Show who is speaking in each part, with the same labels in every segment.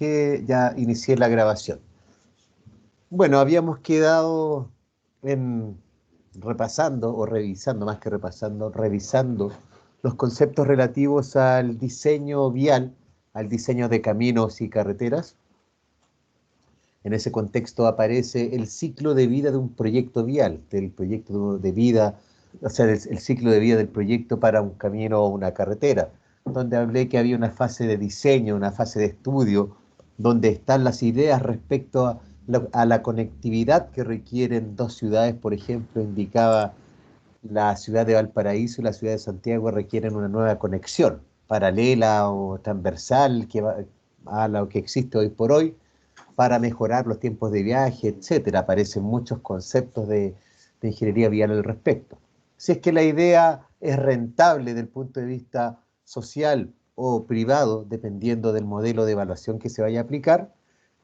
Speaker 1: que ya inicié la grabación. Bueno, habíamos quedado en repasando o revisando, más que repasando, revisando los conceptos relativos al diseño vial, al diseño de caminos y carreteras. En ese contexto aparece el ciclo de vida de un proyecto vial, del proyecto de vida, o sea, el ciclo de vida del proyecto para un camino o una carretera, donde hablé que había una fase de diseño, una fase de estudio, donde están las ideas respecto a la conectividad que requieren dos ciudades. Por ejemplo, indicaba la ciudad de Valparaíso y la ciudad de Santiago requieren una nueva conexión paralela o transversal a lo que existe hoy por hoy para mejorar los tiempos de viaje, etcétera. Aparecen muchos conceptos de ingeniería vial al respecto. Si es que la idea es rentable desde el punto de vista social o privado, dependiendo del modelo de evaluación que se vaya a aplicar,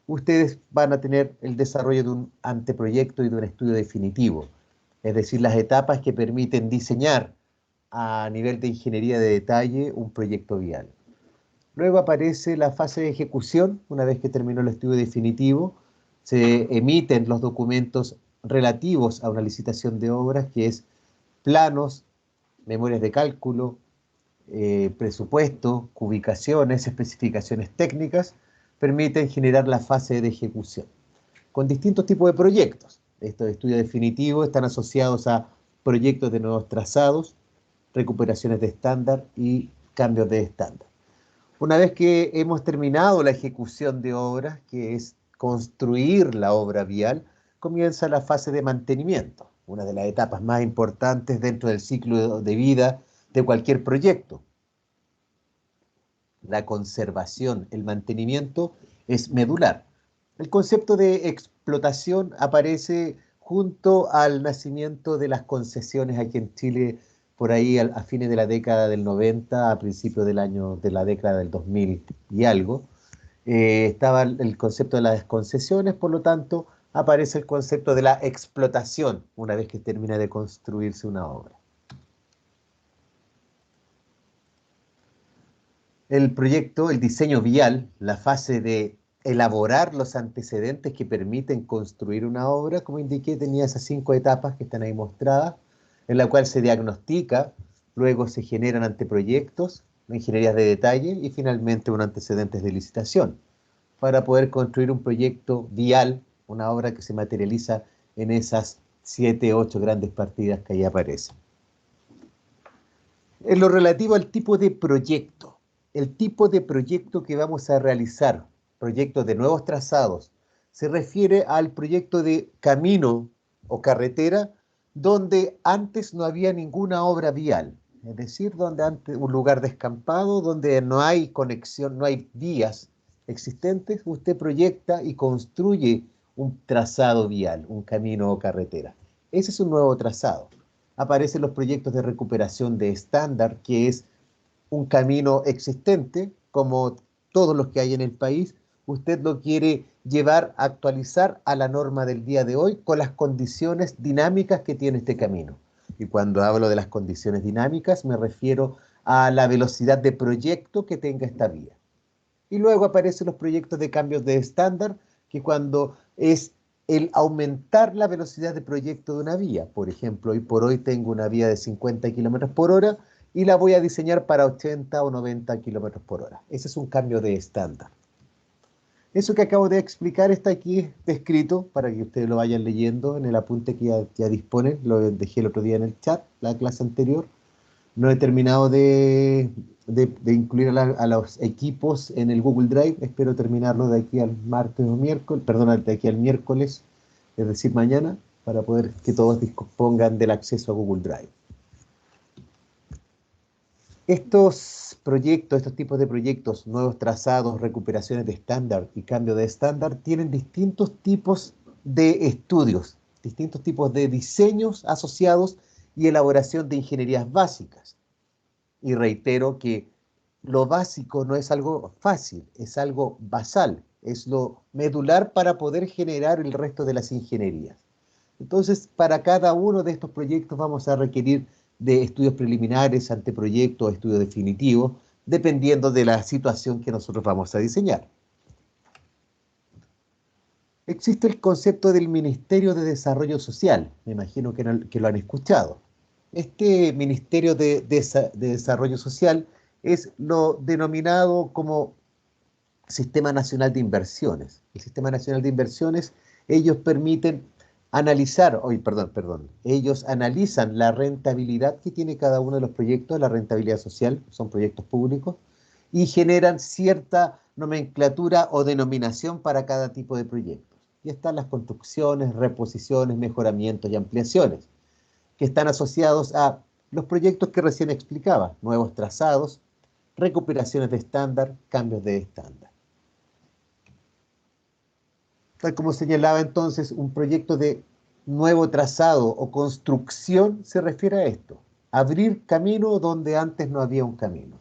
Speaker 1: ustedes van a tener el desarrollo de un anteproyecto y de un estudio definitivo, es decir, las etapas que permiten diseñar a nivel de ingeniería de detalle un proyecto vial. Luego aparece la fase de ejecución. Una vez que terminó el estudio definitivo, se emiten los documentos relativos a una licitación de obras, que es planos, memorias de cálculo, presupuesto, ubicaciones, especificaciones técnicas, permiten generar la fase de ejecución, con distintos tipos de proyectos. Estos estudios definitivos están asociados a proyectos de nuevos trazados, recuperaciones de estándar y cambios de estándar. Una vez que hemos terminado la ejecución de obras, que es construir la obra vial, comienza la fase de mantenimiento, una de las etapas más importantes dentro del ciclo de vida de cualquier proyecto. La conservación, el mantenimiento es medular. El concepto de explotación aparece junto al nacimiento de las concesiones aquí en Chile, por ahí a fines de la década del 90, a principios de la década del 2000 y algo. Estaba el concepto de las concesiones, por lo tanto, aparece el concepto de la explotación una vez que termina de construirse una obra. El proyecto, el diseño vial, la fase de elaborar los antecedentes que permiten construir una obra, como indiqué, tenía esas 5 etapas que están ahí mostradas, en la cual se diagnostica, luego se generan anteproyectos, ingenierías de detalle y finalmente un antecedentes de licitación, para poder construir un proyecto vial, una obra que se materializa en esas 7, 8 grandes partidas que ahí aparecen. En lo relativo al tipo de proyecto, el tipo de proyecto que vamos a realizar, proyectos de nuevos trazados, se refiere al proyecto de camino o carretera donde antes no había ninguna obra vial, es decir, donde antes un lugar descampado, donde no hay conexión, no hay vías existentes, usted proyecta y construye un trazado vial, un camino o carretera. Ese es un nuevo trazado. Aparecen los proyectos de recuperación de estándar, que es un camino existente, como todos los que hay en el país. Usted lo quiere llevar a actualizar a la norma del día de hoy con las condiciones dinámicas que tiene este camino. Y cuando hablo de las condiciones dinámicas, me refiero a la velocidad de proyecto que tenga esta vía. Y luego aparecen los proyectos de cambios de estándar, que cuando es el aumentar la velocidad de proyecto de una vía. Por ejemplo, hoy por hoy tengo una vía de 50 kilómetros por hora y la voy a diseñar para 80 o 90 kilómetros por hora. Ese es un cambio de estándar. Eso que acabo de explicar está aquí descrito para que ustedes lo vayan leyendo en el apunte que ya disponen. Lo dejé el otro día en el chat, la clase anterior. No he terminado de incluir a los equipos en el Google Drive. Espero terminarlo de aquí al martes o miércoles, perdón, de aquí al miércoles, es decir, mañana, para poder que todos dispongan del acceso a Google Drive. Estos proyectos, estos tipos de proyectos, nuevos trazados, recuperaciones de estándar y cambio de estándar, tienen distintos tipos de estudios, distintos tipos de diseños asociados y elaboración de ingenierías básicas. Y reitero que lo básico no es algo fácil, es algo basal, es lo medular para poder generar el resto de las ingenierías. Entonces, para cada uno de estos proyectos vamos a requerir de estudios preliminares, anteproyectos, estudios definitivos, dependiendo de la situación que nosotros vamos a diseñar. Existe el concepto del Ministerio de Desarrollo Social, me imagino que lo han escuchado. Este Ministerio de Desarrollo Social es lo denominado como Sistema Nacional de Inversiones. El Sistema Nacional de Inversiones, ellos permiten analizar, ellos analizan la rentabilidad que tiene cada uno de los proyectos, la rentabilidad social, son proyectos públicos, y generan cierta nomenclatura o denominación para cada tipo de proyectos. Y están las construcciones, reposiciones, mejoramientos y ampliaciones, que están asociados a los proyectos que recién explicaba, nuevos trazados, recuperaciones de estándar, cambios de estándar. Tal como señalaba entonces, un proyecto de nuevo trazado o construcción se refiere a esto, abrir camino donde antes no había un camino.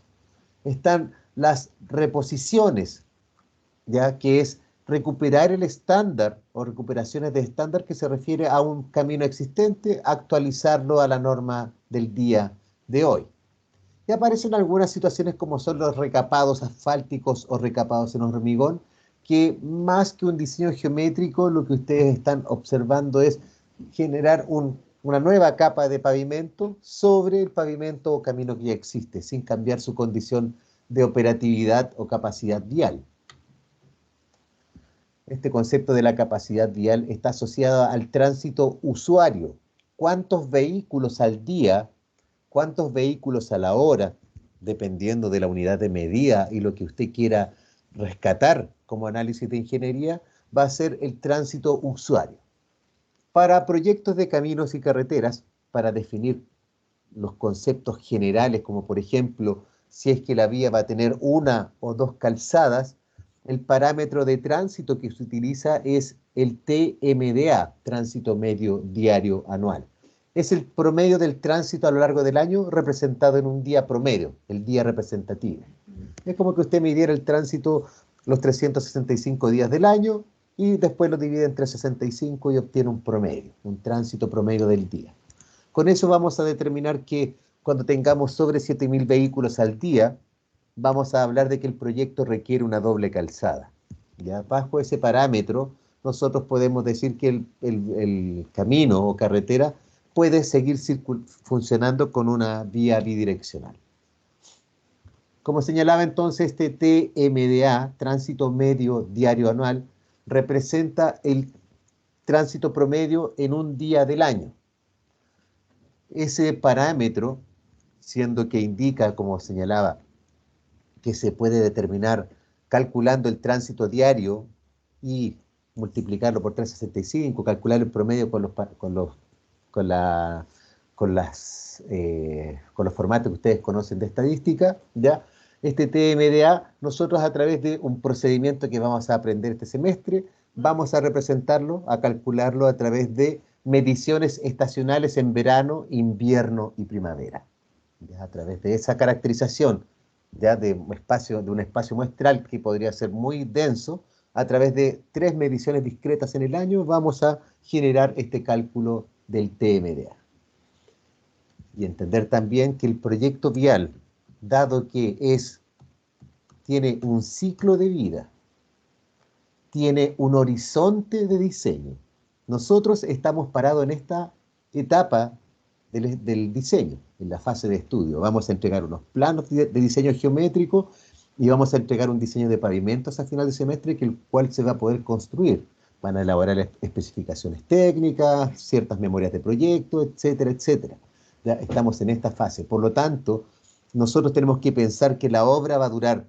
Speaker 1: Están las reposiciones, ya que es recuperar el estándar o recuperaciones de estándar que se refiere a un camino existente, actualizarlo a la norma del día de hoy. Y aparecen algunas situaciones como son los recapados asfálticos o recapados en hormigón, que más que un diseño geométrico, lo que ustedes están observando es generar una nueva capa de pavimento sobre el pavimento o camino que ya existe, sin cambiar su condición de operatividad o capacidad vial. Este concepto de la capacidad vial está asociado al tránsito usuario. ¿Cuántos vehículos al día, cuántos vehículos a la hora, dependiendo de la unidad de medida y lo que usted quiera rescatar como análisis de ingeniería, va a ser el tránsito usuario? Para proyectos de caminos y carreteras, para definir los conceptos generales, como por ejemplo, si es que la vía va a tener una o dos calzadas, el parámetro de tránsito que se utiliza es el TMDA, tránsito medio diario anual. Es el promedio del tránsito a lo largo del año representado en un día promedio, el día representativo. Es como que usted midiera el tránsito los 365 días del año y después lo divide entre 65 y obtiene un promedio, un tránsito promedio del día. Con eso vamos a determinar que cuando tengamos sobre 7.000 vehículos al día, vamos a hablar de que el proyecto requiere una doble calzada. ¿Ya? Bajo ese parámetro, nosotros podemos decir que el camino o carretera puede seguir funcionando con una vía bidireccional. Como señalaba entonces, este TMDA, tránsito medio diario anual, representa el tránsito promedio en un día del año. Ese parámetro, siendo que indica, como señalaba, que se puede determinar calculando el tránsito diario y multiplicarlo por 365, calcular el promedio con los formatos que ustedes conocen de estadística, ¿ya? Este TMDA, nosotros a través de un procedimiento que vamos a aprender este semestre, vamos a representarlo, a calcularlo a través de mediciones estacionales en verano, invierno y primavera. ¿Ya? A través de esa caracterización, ya de un espacio muestral que podría ser muy denso, a través de 3 mediciones discretas en el año, vamos a generar este cálculo del TMDA. Y entender también que el proyecto vial, dado que tiene un ciclo de vida, tiene un horizonte de diseño. Nosotros estamos parados en esta etapa del diseño, en la fase de estudio. Vamos a entregar unos planos de diseño geométrico y vamos a entregar un diseño de pavimentos a final de semestre, el cual se va a poder construir. Van a elaborar especificaciones técnicas, ciertas memorias de proyecto, etcétera, etcétera. Ya estamos en esta fase. Por lo tanto, nosotros tenemos que pensar que la obra va a durar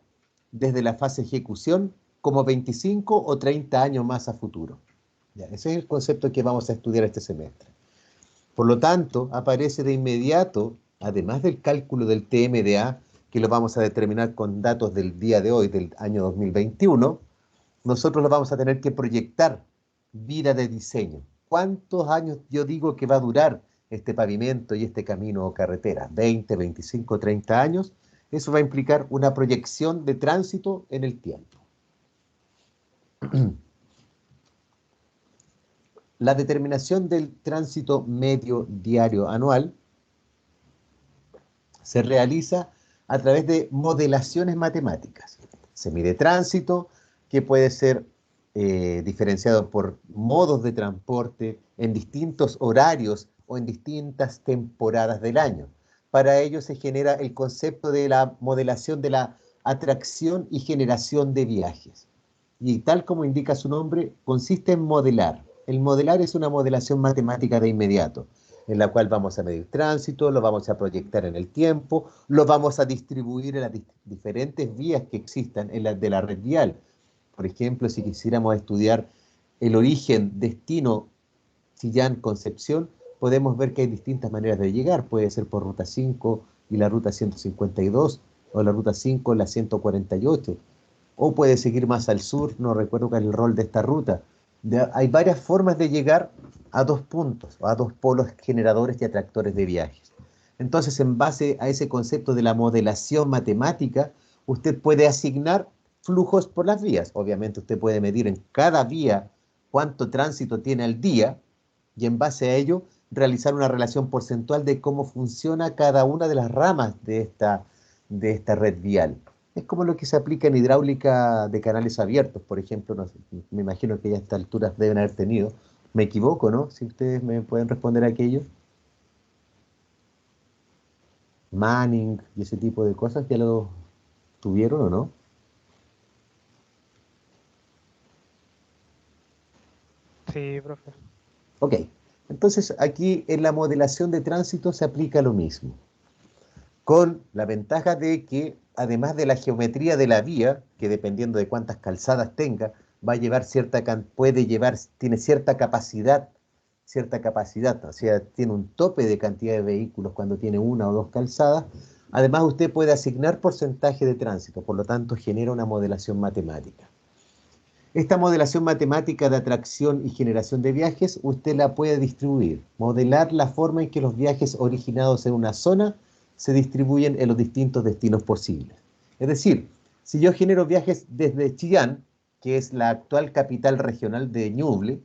Speaker 1: desde la fase de ejecución como 25 o 30 años más a futuro. Ya, ese es el concepto que vamos a estudiar este semestre. Por lo tanto, aparece de inmediato, además del cálculo del TMDA, que lo vamos a determinar con datos del día de hoy, del año 2021, nosotros lo vamos a tener que proyectar vida de diseño. ¿Cuántos años yo digo que va a durar este pavimento y este camino o carretera? ¿20, 25, 30 años? Eso va a implicar una proyección de tránsito en el tiempo. La determinación del tránsito medio diario anual se realiza a través de modelaciones matemáticas. Se mide tránsito, que puede ser diferenciados por modos de transporte en distintos horarios o en distintas temporadas del año. Para ello se genera el concepto de la modelación de la atracción y generación de viajes. Y tal como indica su nombre, consiste en modelar. El modelar es una modelación matemática de inmediato, en la cual vamos a medir tránsito, lo vamos a proyectar en el tiempo, lo vamos a distribuir en las diferentes vías que existan en de la red vial. Por ejemplo, si quisiéramos estudiar el origen, destino, Chillán-Concepción, podemos ver que hay distintas maneras de llegar. Puede ser por ruta 5 y la ruta 152, o la ruta 5 y la 148, o puede seguir más al sur, no recuerdo cuál es el rol de esta ruta. Hay varias formas de llegar a dos puntos, o a dos polos generadores y atractores de viajes. Entonces, en base a ese concepto de la modelación matemática, usted puede asignar flujos por las vías. Obviamente usted puede medir en cada vía cuánto tránsito tiene al día y en base a ello realizar una relación porcentual de cómo funciona cada una de las ramas de esta red vial. Es como lo que se aplica en hidráulica de canales abiertos, por ejemplo. No sé, me imagino que ya a estas alturas deben haber tenido. Me equivoco, ¿no? Si ustedes me pueden responder aquello. Manning y ese tipo de cosas, ¿ya lo tuvieron o no?
Speaker 2: Sí, profe.
Speaker 1: Ok, entonces aquí en la modelación de tránsito se aplica lo mismo, con la ventaja de que además de la geometría de la vía, que dependiendo de cuántas calzadas tenga, va a llevar puede llevar, tiene cierta capacidad, o sea, tiene un tope de cantidad de vehículos cuando tiene una o dos calzadas. Además, usted puede asignar porcentaje de tránsito, por lo tanto genera una modelación matemática. Esta modelación matemática de atracción y generación de viajes, usted la puede distribuir, modelar la forma en que los viajes originados en una zona se distribuyen en los distintos destinos posibles. Es decir, si yo genero viajes desde Chillán, que es la actual capital regional de Ñuble,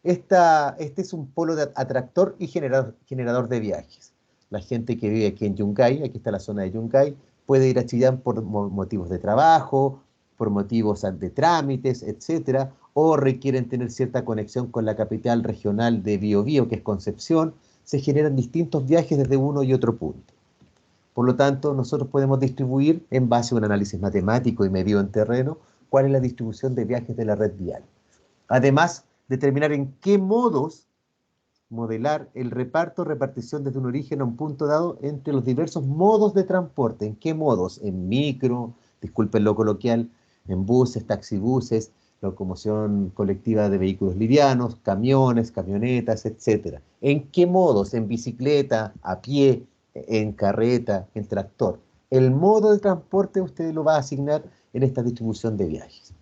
Speaker 1: este es un polo de atractor y generador de viajes. La gente que vive aquí en Yungay, aquí está la zona de Yungay, puede ir a Chillán por motivos de trabajo, por motivos de trámites, etcétera, o requieren tener cierta conexión con la capital regional de Biobío, que es Concepción. Se generan distintos viajes desde uno y otro punto. Por lo tanto, nosotros podemos distribuir, en base a un análisis matemático y medido en terreno, cuál es la distribución de viajes de la red vial. Además, determinar en qué modos modelar el repartición desde un origen a un punto dado entre los diversos modos de transporte. ¿En qué modos? En micro, disculpen lo coloquial, en buses, taxibuses, locomoción colectiva de vehículos livianos, camiones, camionetas, etcétera. ¿En qué modos? En bicicleta, a pie, en carreta, en tractor. El modo de transporte usted lo va a asignar en esta distribución de viajes.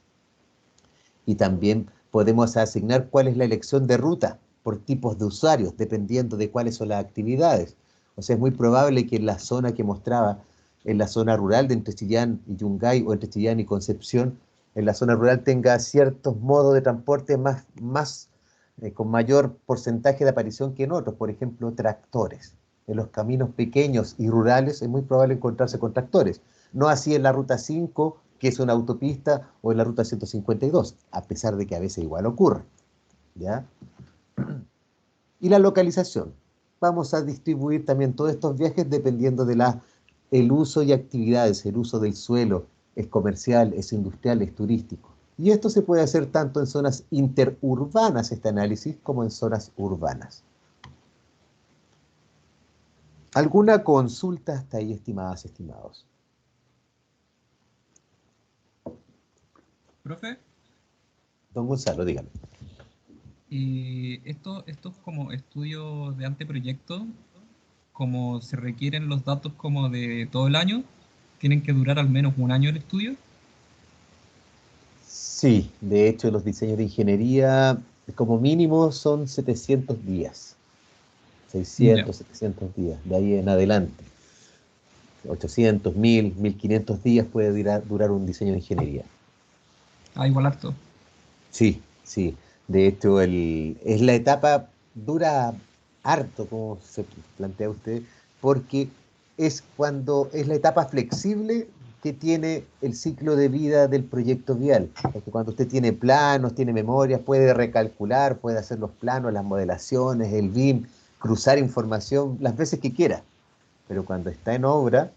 Speaker 1: Y también podemos asignar cuál es la elección de ruta por tipos de usuarios, dependiendo de cuáles son las actividades. O sea, es muy probable que en la zona que mostraba, en la zona rural de entre Chillán y Yungay o entre Chillán y Concepción, en la zona rural tenga ciertos modos de transporte con mayor porcentaje de aparición que en otros. Por ejemplo, tractores. En los caminos pequeños y rurales es muy probable encontrarse con tractores. No así en la ruta 5, que es una autopista, o en la ruta 152, a pesar de que a veces igual ocurre. ¿Ya? Y la localización. Vamos a distribuir también todos estos viajes dependiendo de el uso y actividades, el uso del suelo, es comercial, es industrial, es turístico. Y esto se puede hacer tanto en zonas interurbanas, este análisis, como en zonas urbanas. ¿Alguna consulta hasta ahí, estimadas, estimados?
Speaker 3: Profe,
Speaker 1: Don Gonzalo, dígame.
Speaker 3: y estos como estudios de anteproyecto, como se requieren los datos como de todo el año, tienen que durar al menos un año el estudio.
Speaker 1: Sí, de hecho los diseños de ingeniería como mínimo son 700 días,
Speaker 3: Ya.
Speaker 1: 600, 700 días, de ahí en adelante. 800, 1000, 1500 días puede durar un diseño de ingeniería.
Speaker 3: Ah, igual harto.
Speaker 1: Sí, sí. De hecho, es la etapa, dura harto, como se plantea usted, porque es cuando es la etapa flexible que tiene el ciclo de vida del proyecto vial. Porque cuando usted tiene planos, tiene memorias, puede recalcular, puede hacer los planos, las modelaciones, el BIM, cruzar información las veces que quiera. Pero cuando está en obra,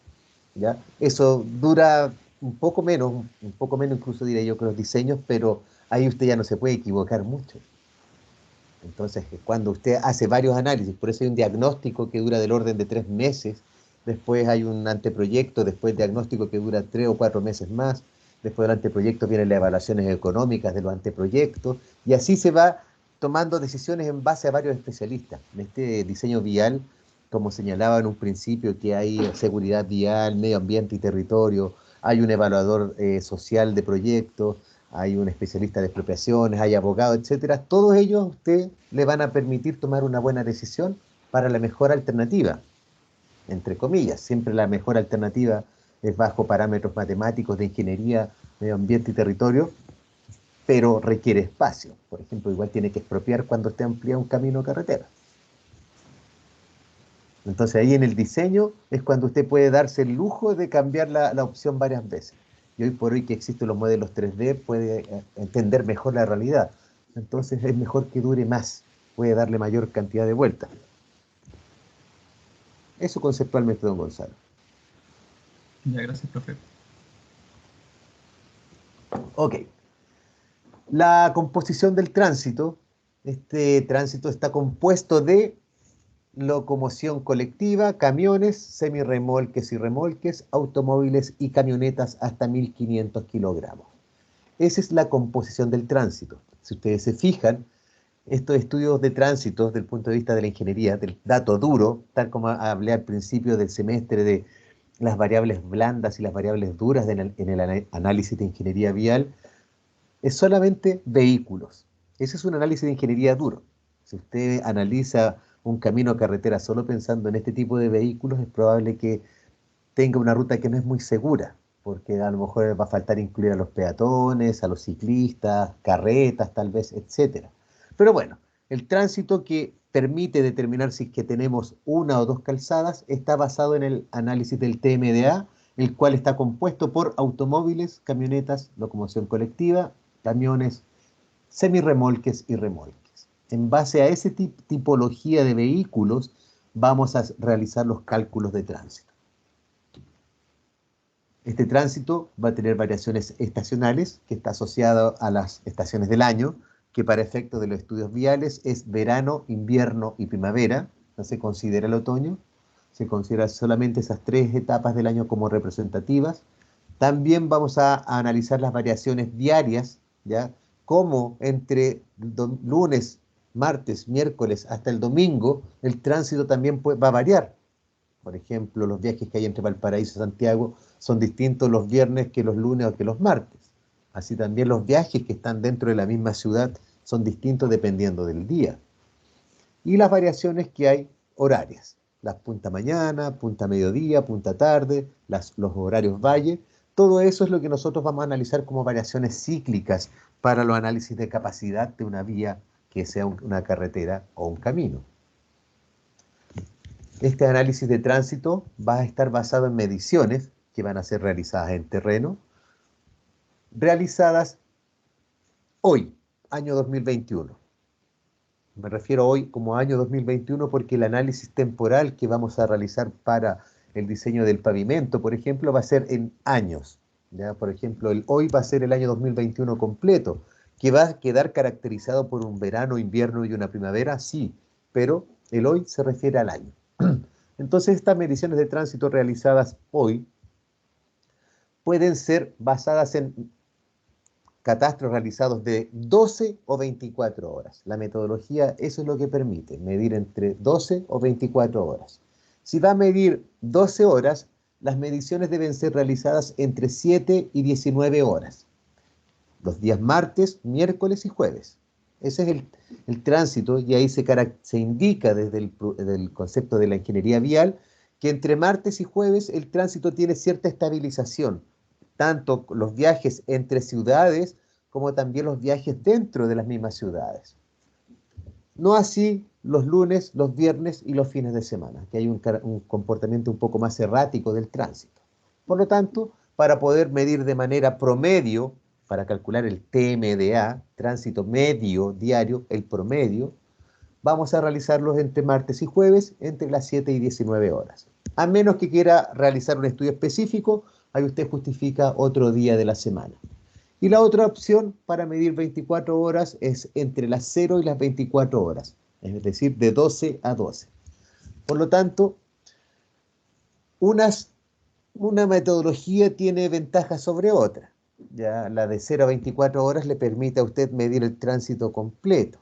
Speaker 1: ¿ya? Eso dura un poco menos incluso diría yo que los diseños, pero ahí usted ya no se puede equivocar mucho. Entonces, cuando usted hace varios análisis, por eso hay un diagnóstico que dura del orden de 3 meses, después hay un anteproyecto, después diagnóstico que dura 3 o 4 meses más, después del anteproyecto vienen las evaluaciones económicas de los anteproyectos, y así se va tomando decisiones en base a varios especialistas. En este diseño vial, como señalaba en un principio, que hay seguridad vial, medio ambiente y territorio, hay un evaluador social de proyectos, hay un especialista de expropiaciones, hay abogados, etcétera. Todos ellos a usted le van a permitir tomar una buena decisión para la mejor alternativa, entre comillas. Siempre la mejor alternativa es bajo parámetros matemáticos de ingeniería, medio ambiente y territorio, pero requiere espacio. Por ejemplo, igual tiene que expropiar cuando usted amplía un camino o carretera. Entonces ahí en el diseño es cuando usted puede darse el lujo de cambiar la opción varias veces. Y hoy por hoy que existen los modelos 3D puede entender mejor la realidad. Entonces es mejor que dure más, puede darle mayor cantidad de vueltas. Eso conceptualmente, don Gonzalo.
Speaker 3: Ya, gracias, profe.
Speaker 1: Ok. La composición del tránsito. Este tránsito está compuesto de locomoción colectiva, camiones, semirremolques y remolques, automóviles y camionetas hasta 1500 kilogramos. Esa es la composición del tránsito. Si ustedes se fijan, estos estudios de tránsito desde el punto de vista de la ingeniería, del dato duro, tal como hablé al principio del semestre de las variables blandas y las variables duras en el análisis de ingeniería vial, es solamente vehículos. Ese es un análisis de ingeniería duro. Si usted analiza un camino a carretera solo pensando en este tipo de vehículos, es probable que tenga una ruta que no es muy segura, porque a lo mejor va a faltar incluir a los peatones, a los ciclistas, carretas tal vez, etcétera. Pero bueno, el tránsito que permite determinar si es que tenemos una o dos calzadas está basado en el análisis del TMDA, el cual está compuesto por automóviles, camionetas, locomoción colectiva, camiones, semirremolques y remolques. En base a esa tipología de vehículos vamos a realizar los cálculos de tránsito. Este tránsito va a tener variaciones estacionales, que está asociado a las estaciones del año, que para efectos de los estudios viales es verano, invierno y primavera. No se considera el otoño, se considera solamente esas 3 etapas del año como representativas. También vamos a analizar las variaciones diarias, ¿ya? Como entre lunes, martes, miércoles hasta el domingo, el tránsito también va a variar. Por ejemplo, los viajes que hay entre Valparaíso y Santiago son distintos los viernes que los lunes o que los martes. Así también los viajes que están dentro de la misma ciudad son distintos dependiendo del día. Y las variaciones que hay horarias. Las punta mañana, punta mediodía, punta tarde, los horarios valle. Todo eso es lo que nosotros vamos a analizar como variaciones cíclicas para los análisis de capacidad de una vía que sea una carretera o un camino. Este análisis de tránsito va a estar basado en mediciones que van a ser realizadas en terreno, realizadas hoy, año 2021. Me refiero hoy como año 2021 porque el análisis temporal que vamos a realizar para el diseño del pavimento, por ejemplo, va a ser en años. ¿Ya? Por ejemplo, hoy va a ser el año 2021 completo, que va a quedar caracterizado por un verano, invierno y una primavera, sí, pero el hoy se refiere al año. Entonces, estas mediciones de tránsito realizadas hoy pueden ser basadas en catastros realizados de 12 o 24 horas. La metodología, eso es lo que permite, medir entre 12 o 24 horas. Si va a medir 12 horas, las mediciones deben ser realizadas entre 7 y 19 horas. Los días martes, miércoles y jueves. Ese es el tránsito y ahí se indica desde el concepto de la ingeniería vial que entre martes y jueves el tránsito tiene cierta estabilización, tanto los viajes entre ciudades como también los viajes dentro de las mismas ciudades. No así los lunes, los viernes y los fines de semana, que hay un comportamiento un poco más errático del tránsito. Por lo tanto, para poder medir de manera promedio, para calcular el TMDA, tránsito medio diario, el promedio, vamos a realizarlos entre martes y jueves, entre las 7 y 19 horas. A menos que quiera realizar un estudio específico, ahí usted justifica otro día de la semana. Y la otra opción para medir 24 horas es entre las 0 y las 24 horas, es decir, de 12 a 12. Por lo tanto, una metodología tiene ventajas sobre otra. Ya la de 0 a 24 horas le permite a usted medir el tránsito completo,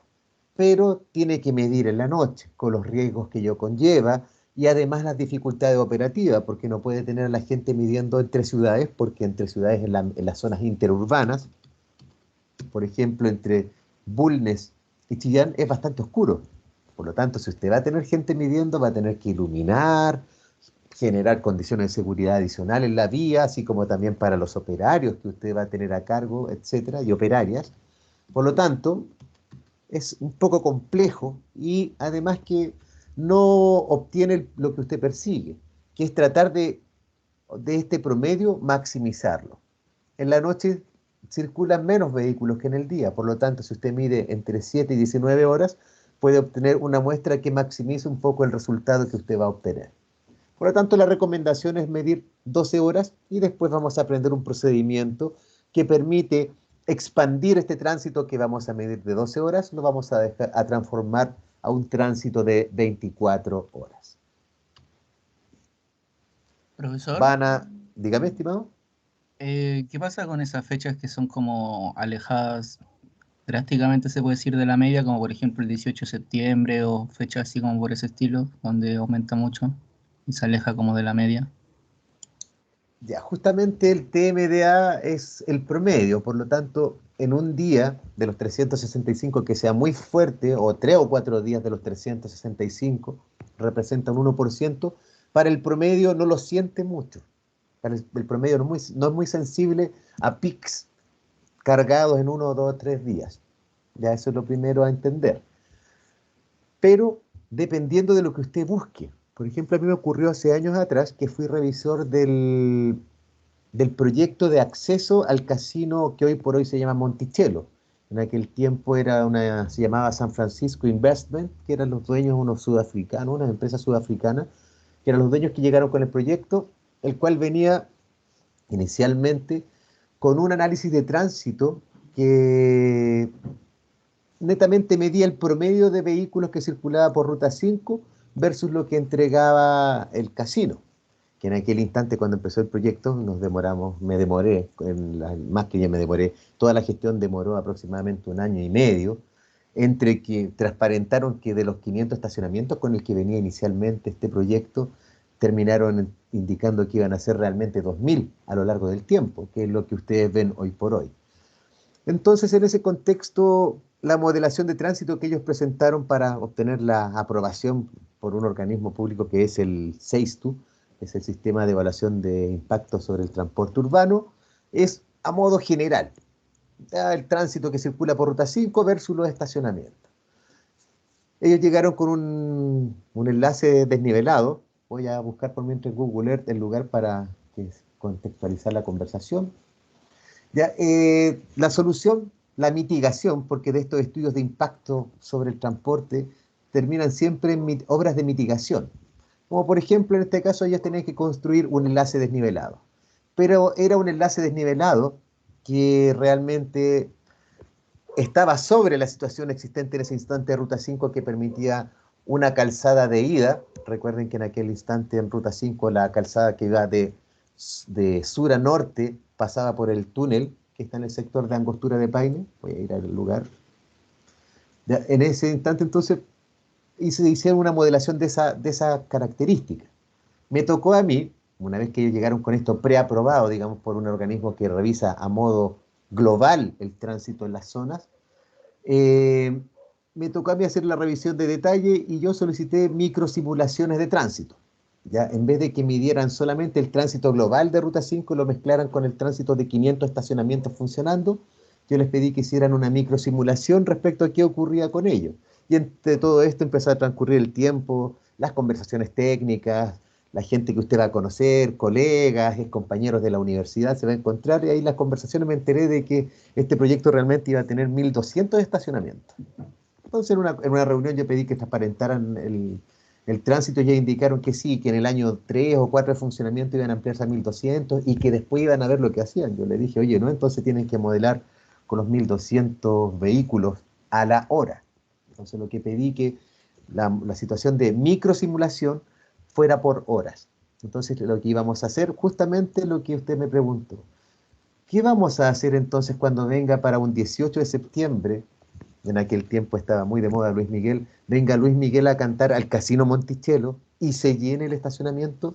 Speaker 1: pero tiene que medir en la noche, con los riesgos que ello conlleva, y además las dificultades operativas, porque no puede tener a la gente midiendo entre ciudades, porque entre ciudades en las zonas interurbanas, por ejemplo, entre Bulnes y Chillán, es bastante oscuro. Por lo tanto, si usted va a tener gente midiendo, va a tener que iluminar, generar condiciones de seguridad adicional en la vía, así como también para los operarios que usted va a tener a cargo, etcétera, y operarias. Por lo tanto, es un poco complejo y además que no obtiene lo que usted persigue, que es tratar de este promedio maximizarlo. En la noche circulan menos vehículos que en el día, por lo tanto, si usted mide entre 7 y 19 horas, puede obtener una muestra que maximice un poco el resultado que usted va a obtener. Por lo tanto, la recomendación es medir 12 horas y después vamos a aprender un procedimiento que permite expandir este tránsito que vamos a medir de 12 horas, lo vamos a transformar a un tránsito de 24 horas.
Speaker 4: Profesor,
Speaker 1: Dígame, estimado.
Speaker 4: ¿qué pasa con esas fechas que son como alejadas drásticamente, se puede decir, de la media, como por ejemplo el 18 de septiembre o fechas así como por ese estilo, donde aumenta mucho y se aleja como de la media?
Speaker 1: Ya, justamente el TMDA es el promedio, por lo tanto, en un día de los 365 que sea muy fuerte, o 3 o 4 días de los 365, representa un 1%, para el promedio no lo siente mucho. Para el promedio no es muy sensible a pics cargados en 1, 2, 3 días. Ya eso es lo primero a entender. Pero dependiendo de lo que usted busque. Por ejemplo, a mí me ocurrió hace años atrás que fui revisor del proyecto de acceso al casino que hoy por hoy se llama Monticello. En aquel tiempo se llamaba San Francisco Investment, que eran los dueños unos sudafricanos, unas empresas sudafricanas, que eran los dueños que llegaron con el proyecto, el cual venía inicialmente con un análisis de tránsito que netamente medía el promedio de vehículos que circulaba por Ruta 5 versus lo que entregaba el casino, que en aquel instante cuando empezó el proyecto me demoré, más que ya me demoré, toda la gestión demoró aproximadamente 1 año y medio, entre que transparentaron que de los 500 estacionamientos con el que venía inicialmente este proyecto, terminaron indicando que iban a ser realmente 2000 a lo largo del tiempo, que es lo que ustedes ven hoy por hoy. Entonces, en ese contexto, la modelación de tránsito que ellos presentaron para obtener la aprobación por un organismo público que es el SEISTU, que es el Sistema de Evaluación de Impacto sobre el Transporte Urbano, es a modo general, el tránsito que circula por Ruta 5 versus los estacionamientos. Ellos llegaron con un enlace desnivelado. Voy a buscar por mientras Google Earth el lugar para contextualizar la conversación. Ya, la solución, la mitigación, porque de estos estudios de impacto sobre el transporte terminan siempre en obras de mitigación. Como por ejemplo, en este caso, ellos tenían que construir un enlace desnivelado. Pero era un enlace desnivelado que realmente estaba sobre la situación existente en ese instante de Ruta 5 que permitía una calzada de ida. Recuerden que en aquel instante en Ruta 5 la calzada que iba de sur a norte pasaba por el túnel que está en el sector de Angostura de Paine. Voy a ir al lugar. Ya, en ese instante entonces hicieron una modelación de esa característica. Me tocó a mí, una vez que ellos llegaron con esto preaprobado, digamos, por un organismo que revisa a modo global el tránsito en las zonas, me tocó a mí hacer la revisión de detalle y yo solicité microsimulaciones de tránsito. Ya, en vez de que midieran solamente el tránsito global de Ruta 5 y lo mezclaran con el tránsito de 500 estacionamientos funcionando, yo les pedí que hicieran una microsimulación respecto a qué ocurría con ellos. Y entre todo esto empezó a transcurrir el tiempo, las conversaciones técnicas, la gente que usted va a conocer, colegas, compañeros de la universidad, se va a encontrar, y ahí en las conversaciones me enteré de que este proyecto realmente iba a tener 1.200 estacionamientos. Entonces en una reunión yo pedí que transparentaran el tránsito y ya indicaron que sí, que en el año 3 o 4 de funcionamiento iban a ampliarse a 1.200 y que después iban a ver lo que hacían. Yo le dije, oye, no, entonces tienen que modelar con los 1.200 vehículos a la hora. Entonces lo que pedí que la situación de microsimulación fuera por horas. Entonces lo que íbamos a hacer, justamente lo que usted me preguntó. ¿Qué vamos a hacer entonces cuando venga para un 18 de septiembre? En aquel tiempo estaba muy de moda Luis Miguel, venga Luis Miguel a cantar al Casino Monticello y se llene el estacionamiento.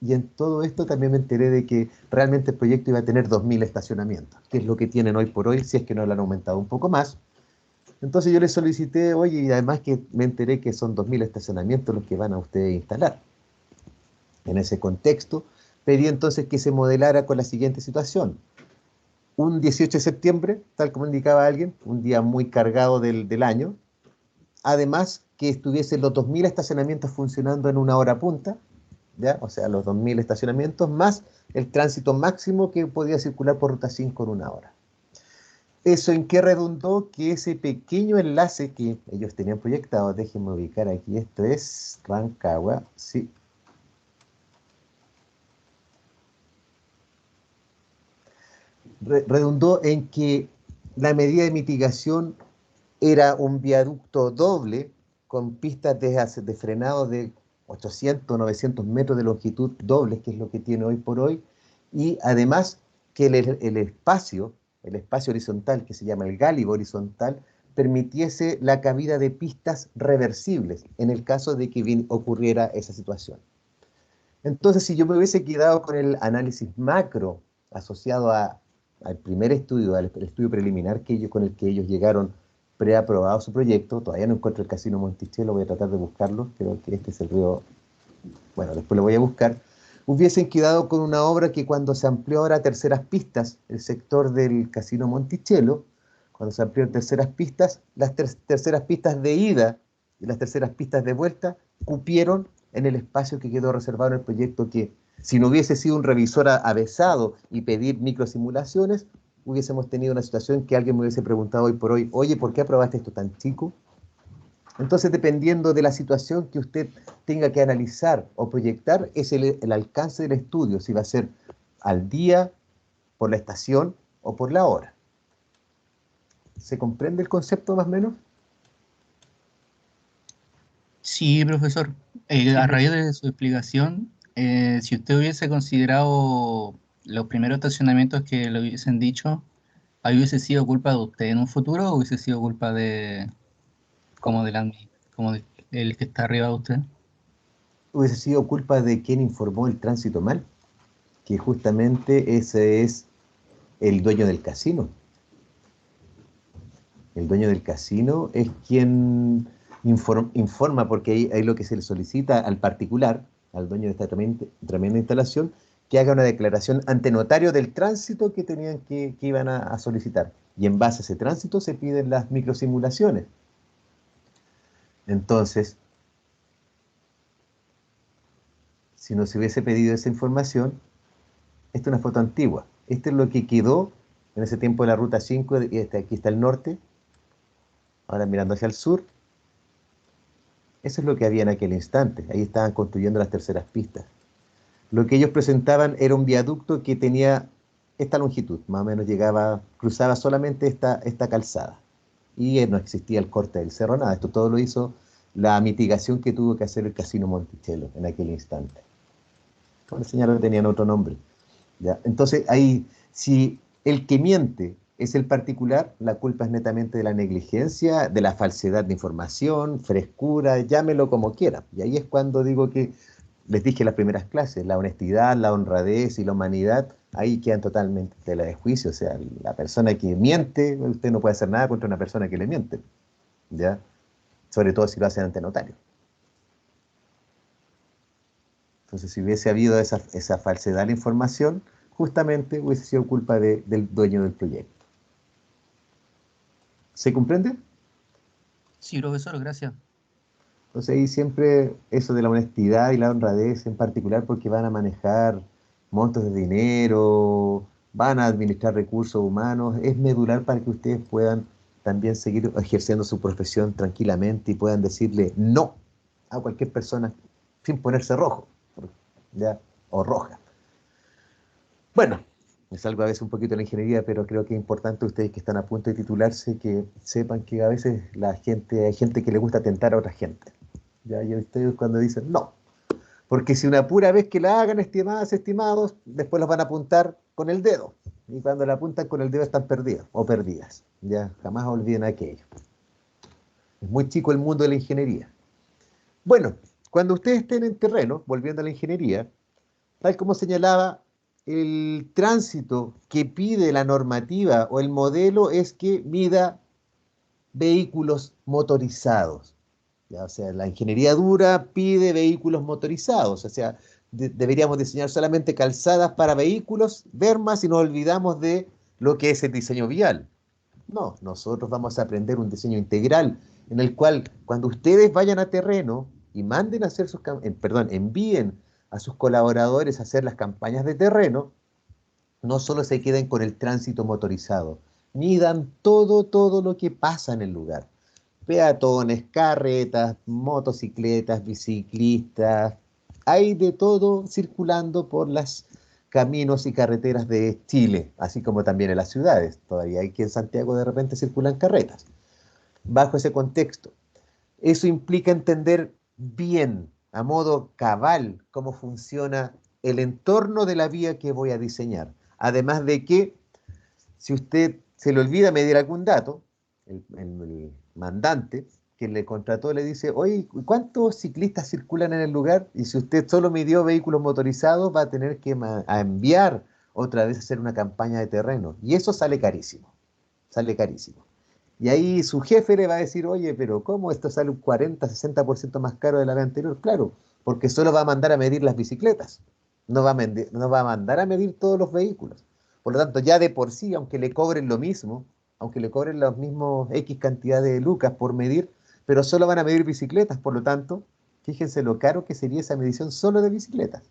Speaker 1: Y en todo esto también me enteré de que realmente el proyecto iba a tener 2.000 estacionamientos, que es lo que tienen hoy por hoy, si es que no lo han aumentado un poco más. Entonces yo le solicité, oye, y además que me enteré que son 2.000 estacionamientos los que van a ustedes instalar. En ese contexto, pedí entonces que se modelara con la siguiente situación. Un 18 de septiembre, tal como indicaba alguien, un día muy cargado del año, además que estuviesen los 2.000 estacionamientos funcionando en una hora punta, ¿ya? O sea, los 2.000 estacionamientos más el tránsito máximo que podía circular por Ruta 5 en una hora. ¿Eso en qué redundó? Que ese pequeño enlace que ellos tenían proyectado, déjenme ubicar aquí, esto es Rancagua, sí. Redundó en que la medida de mitigación era un viaducto doble con pistas de frenado de 800, 900 metros de longitud dobles, que es lo que tiene hoy por hoy, y además que el espacio horizontal, que se llama el gálibo horizontal, permitiese la cabida de pistas reversibles en el caso de que ocurriera esa situación. Entonces, si yo me hubiese quedado con el análisis macro asociado al primer estudio, al estudio preliminar con el que ellos llegaron preaprobado su proyecto, todavía no encuentro el Casino Monticello, voy a tratar de buscarlo, creo que este es el río, bueno, después lo voy a buscar, hubiesen quedado con una obra que cuando se amplió ahora a terceras pistas, el sector del Casino Monticello, cuando se amplió a terceras pistas, las terceras pistas de ida y las terceras pistas de vuelta cupieron en el espacio que quedó reservado en el proyecto, que si no hubiese sido un revisor avesado y pedir microsimulaciones, hubiésemos tenido una situación que alguien me hubiese preguntado hoy por hoy, oye, ¿por qué aprobaste esto tan chico? Entonces, dependiendo de la situación que usted tenga que analizar o proyectar, es el alcance del estudio, si va a ser al día, por la estación o por la hora. ¿Se comprende el concepto más o menos?
Speaker 4: Sí, profesor. A raíz de su explicación, si usted hubiese considerado los primeros estacionamientos que le hubiesen dicho, ¿ahí hubiese sido culpa de usted en un futuro o hubiese sido culpa de como como el que está arriba de usted?
Speaker 1: Hubiese sido culpa de quien informó el tránsito mal, que justamente ese es el dueño del casino. El dueño del casino es quien informa, porque ahí lo que se le solicita al particular, al dueño de esta tremenda instalación, que haga una declaración ante notario del tránsito que iban a solicitar. Y en base a ese tránsito se piden las microsimulaciones. Entonces, si no se hubiese pedido esa información, esta es una foto antigua. Esto es lo que quedó en ese tiempo de la Ruta 5, y aquí está el norte, ahora mirando hacia el sur. Eso es lo que había en aquel instante. Ahí estaban construyendo las terceras pistas. Lo que ellos presentaban era un viaducto que tenía esta longitud, más o menos cruzaba solamente esta calzada. Y no existía el corte del cerro, nada. Esto todo lo hizo la mitigación que tuvo que hacer el Casino Monticello en aquel instante. Como les señalé, tenían otro nombre. ¿Ya? Entonces, ahí, si el que miente es el particular, la culpa es netamente de la negligencia, de la falsedad de información, frescura, llámelo como quiera. Y ahí es cuando digo que, les dije en las primeras clases, la honestidad, la honradez y la humanidad, ahí quedan totalmente tela de juicio. O sea, la persona que miente, usted no puede hacer nada contra una persona que le miente, ¿ya? Sobre todo si lo hace ante notario. Entonces, si hubiese habido esa falsedad de la información, justamente hubiese sido culpa del dueño del proyecto. ¿Se comprende?
Speaker 4: Sí, profesor, gracias.
Speaker 1: Entonces ahí siempre eso de la honestidad y la honradez en particular porque van a manejar montos de dinero, van a administrar recursos humanos, es medular para que ustedes puedan también seguir ejerciendo su profesión tranquilamente y puedan decirle no a cualquier persona sin ponerse rojo, ¿ya? O roja. Bueno, me salgo a veces un poquito de la ingeniería, pero creo que es importante ustedes que están a punto de titularse que sepan que a veces hay gente que le gusta tentar a otra gente. Ya, y ustedes cuando dicen no, porque si una pura vez que la hagan, estimadas, estimados, después los van a apuntar con el dedo. Y cuando la apuntan con el dedo están perdidos o perdidas. Ya, jamás olviden aquello. Es muy chico el mundo de la ingeniería. Bueno, cuando ustedes estén en terreno, volviendo a la ingeniería, tal como señalaba, el tránsito que pide la normativa o el modelo es que mida vehículos motorizados. ¿Ya? O sea, la ingeniería dura pide vehículos motorizados, o sea, deberíamos diseñar solamente calzadas para vehículos, vermas y nos olvidamos de lo que es el diseño vial. No, nosotros vamos a aprender un diseño integral en el cual cuando ustedes vayan a terreno y manden a hacer envíen a sus colaboradores a hacer las campañas de terreno, no solo se queden con el tránsito motorizado, midan todo lo que pasa en el lugar. Peatones, carretas, motocicletas, biciclistas, hay de todo circulando por los caminos y carreteras de Chile, así como también en las ciudades. Todavía aquí en Santiago de repente circulan carretas. Bajo ese contexto, eso implica entender bien, a modo cabal, cómo funciona el entorno de la vía que voy a diseñar. Además de que, si usted se le olvida medir algún dato, el mandante que le contrató le dice, oye, ¿cuántos ciclistas circulan en el lugar? Y si usted solo midió vehículos motorizados, va a tener que a enviar otra vez a hacer una campaña de terreno. Y eso sale carísimo, sale carísimo. Y ahí su jefe le va a decir, oye, pero ¿cómo esto sale un 40, 60% más caro de la vez anterior? Claro, porque solo va a mandar a medir las bicicletas, no va a mandar a medir todos los vehículos. Por lo tanto, ya de por sí, aunque le cobren lo mismo, aunque le cobren los mismos X cantidad de lucas por medir, pero solo van a medir bicicletas, por lo tanto, fíjense lo caro que sería esa medición solo de bicicletas,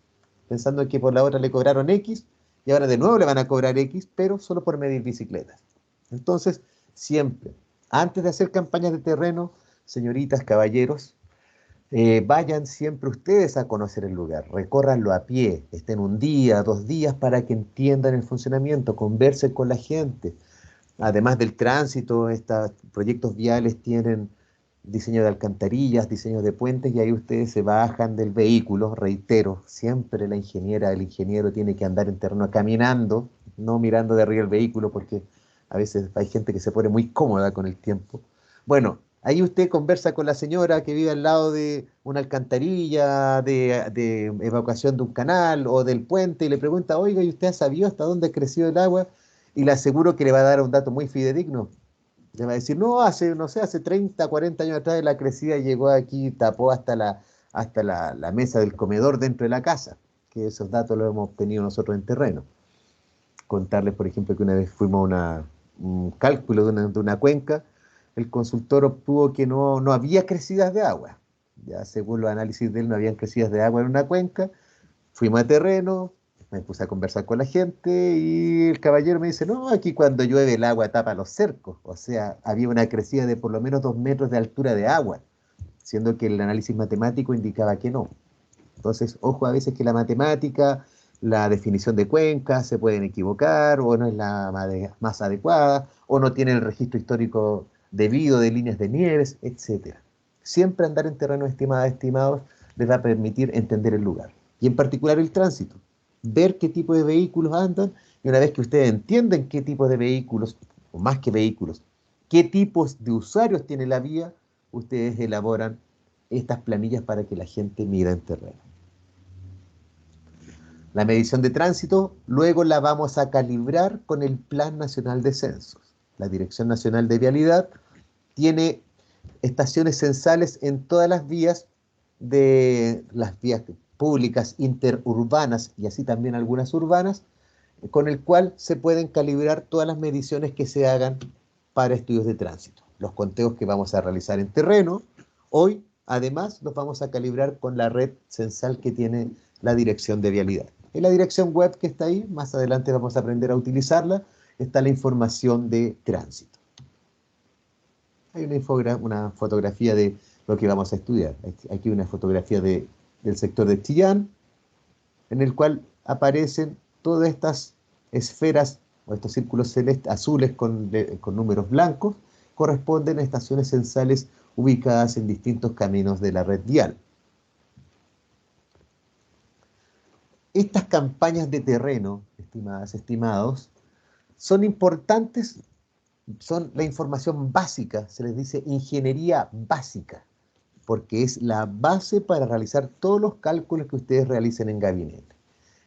Speaker 1: pensando que por la otra le cobraron X y ahora de nuevo le van a cobrar X, pero solo por medir bicicletas. Entonces, siempre, antes de hacer campañas de terreno, señoritas, caballeros, vayan siempre ustedes a conocer el lugar, recórranlo a pie, estén un día, 2 días para que entiendan el funcionamiento, conversen con la gente. Además del tránsito, estos proyectos viales tienen diseño de alcantarillas, diseño de puentes y ahí ustedes se bajan del vehículo, reitero, siempre la ingeniera, el ingeniero tiene que andar en terreno caminando, no mirando de arriba el vehículo porque a veces hay gente que se pone muy cómoda con el tiempo. Bueno, ahí usted conversa con la señora que vive al lado de una alcantarilla, de evacuación de un canal o del puente y le pregunta, oiga, ¿y usted ha sabido hasta dónde creció el agua? Y le aseguro que le va a dar un dato muy fidedigno. Le va a decir, no, no sé, hace 30, 40 años atrás la crecida llegó aquí, tapó hasta la mesa del comedor dentro de la casa, que esos datos los hemos obtenido nosotros en terreno. Contarles, por ejemplo, que una vez fuimos a un cálculo de una cuenca, el consultor obtuvo que no había crecidas de agua. Ya según los análisis de él, no habían crecidas de agua en una cuenca. Fuimos a terreno, me puse a conversar con la gente y el caballero me dice, no, aquí cuando llueve el agua tapa los cercos. O sea, había una crecida de por lo menos 2 metros de altura de agua, siendo que el análisis matemático indicaba que no. Entonces, ojo a veces que la matemática, la definición de cuencas se pueden equivocar o no es la más adecuada o no tiene el registro histórico debido de líneas de nieves, etcétera. Siempre andar en terrenos estimados les va a permitir entender el lugar y en particular el tránsito, ver qué tipo de vehículos andan y una vez que ustedes entienden qué tipo de vehículos, o más que vehículos, qué tipos de usuarios tiene la vía, ustedes elaboran estas planillas para que la gente mida en terreno. La medición de tránsito luego la vamos a calibrar con el Plan Nacional de Censos. La Dirección Nacional de Vialidad tiene estaciones censales en todas las vías de las vías públicas interurbanas y así también algunas urbanas, con el cual se pueden calibrar todas las mediciones que se hagan para estudios de tránsito. Los conteos que vamos a realizar en terreno hoy además los vamos a calibrar con la red censal que tiene la dirección de vialidad. En la dirección web que está ahí, más adelante vamos a aprender a utilizarla, está la información de tránsito. Hay una fotografía de lo que vamos a estudiar. Aquí una fotografía del sector de Chillán, en el cual aparecen todas estas esferas o estos círculos celestes, azules con números blancos, corresponden a estaciones censales ubicadas en distintos caminos de la red vial. Estas campañas de terreno, estimadas, estimados, son importantes, son la información básica, se les dice ingeniería básica, porque es la base para realizar todos los cálculos que ustedes realicen en gabinete.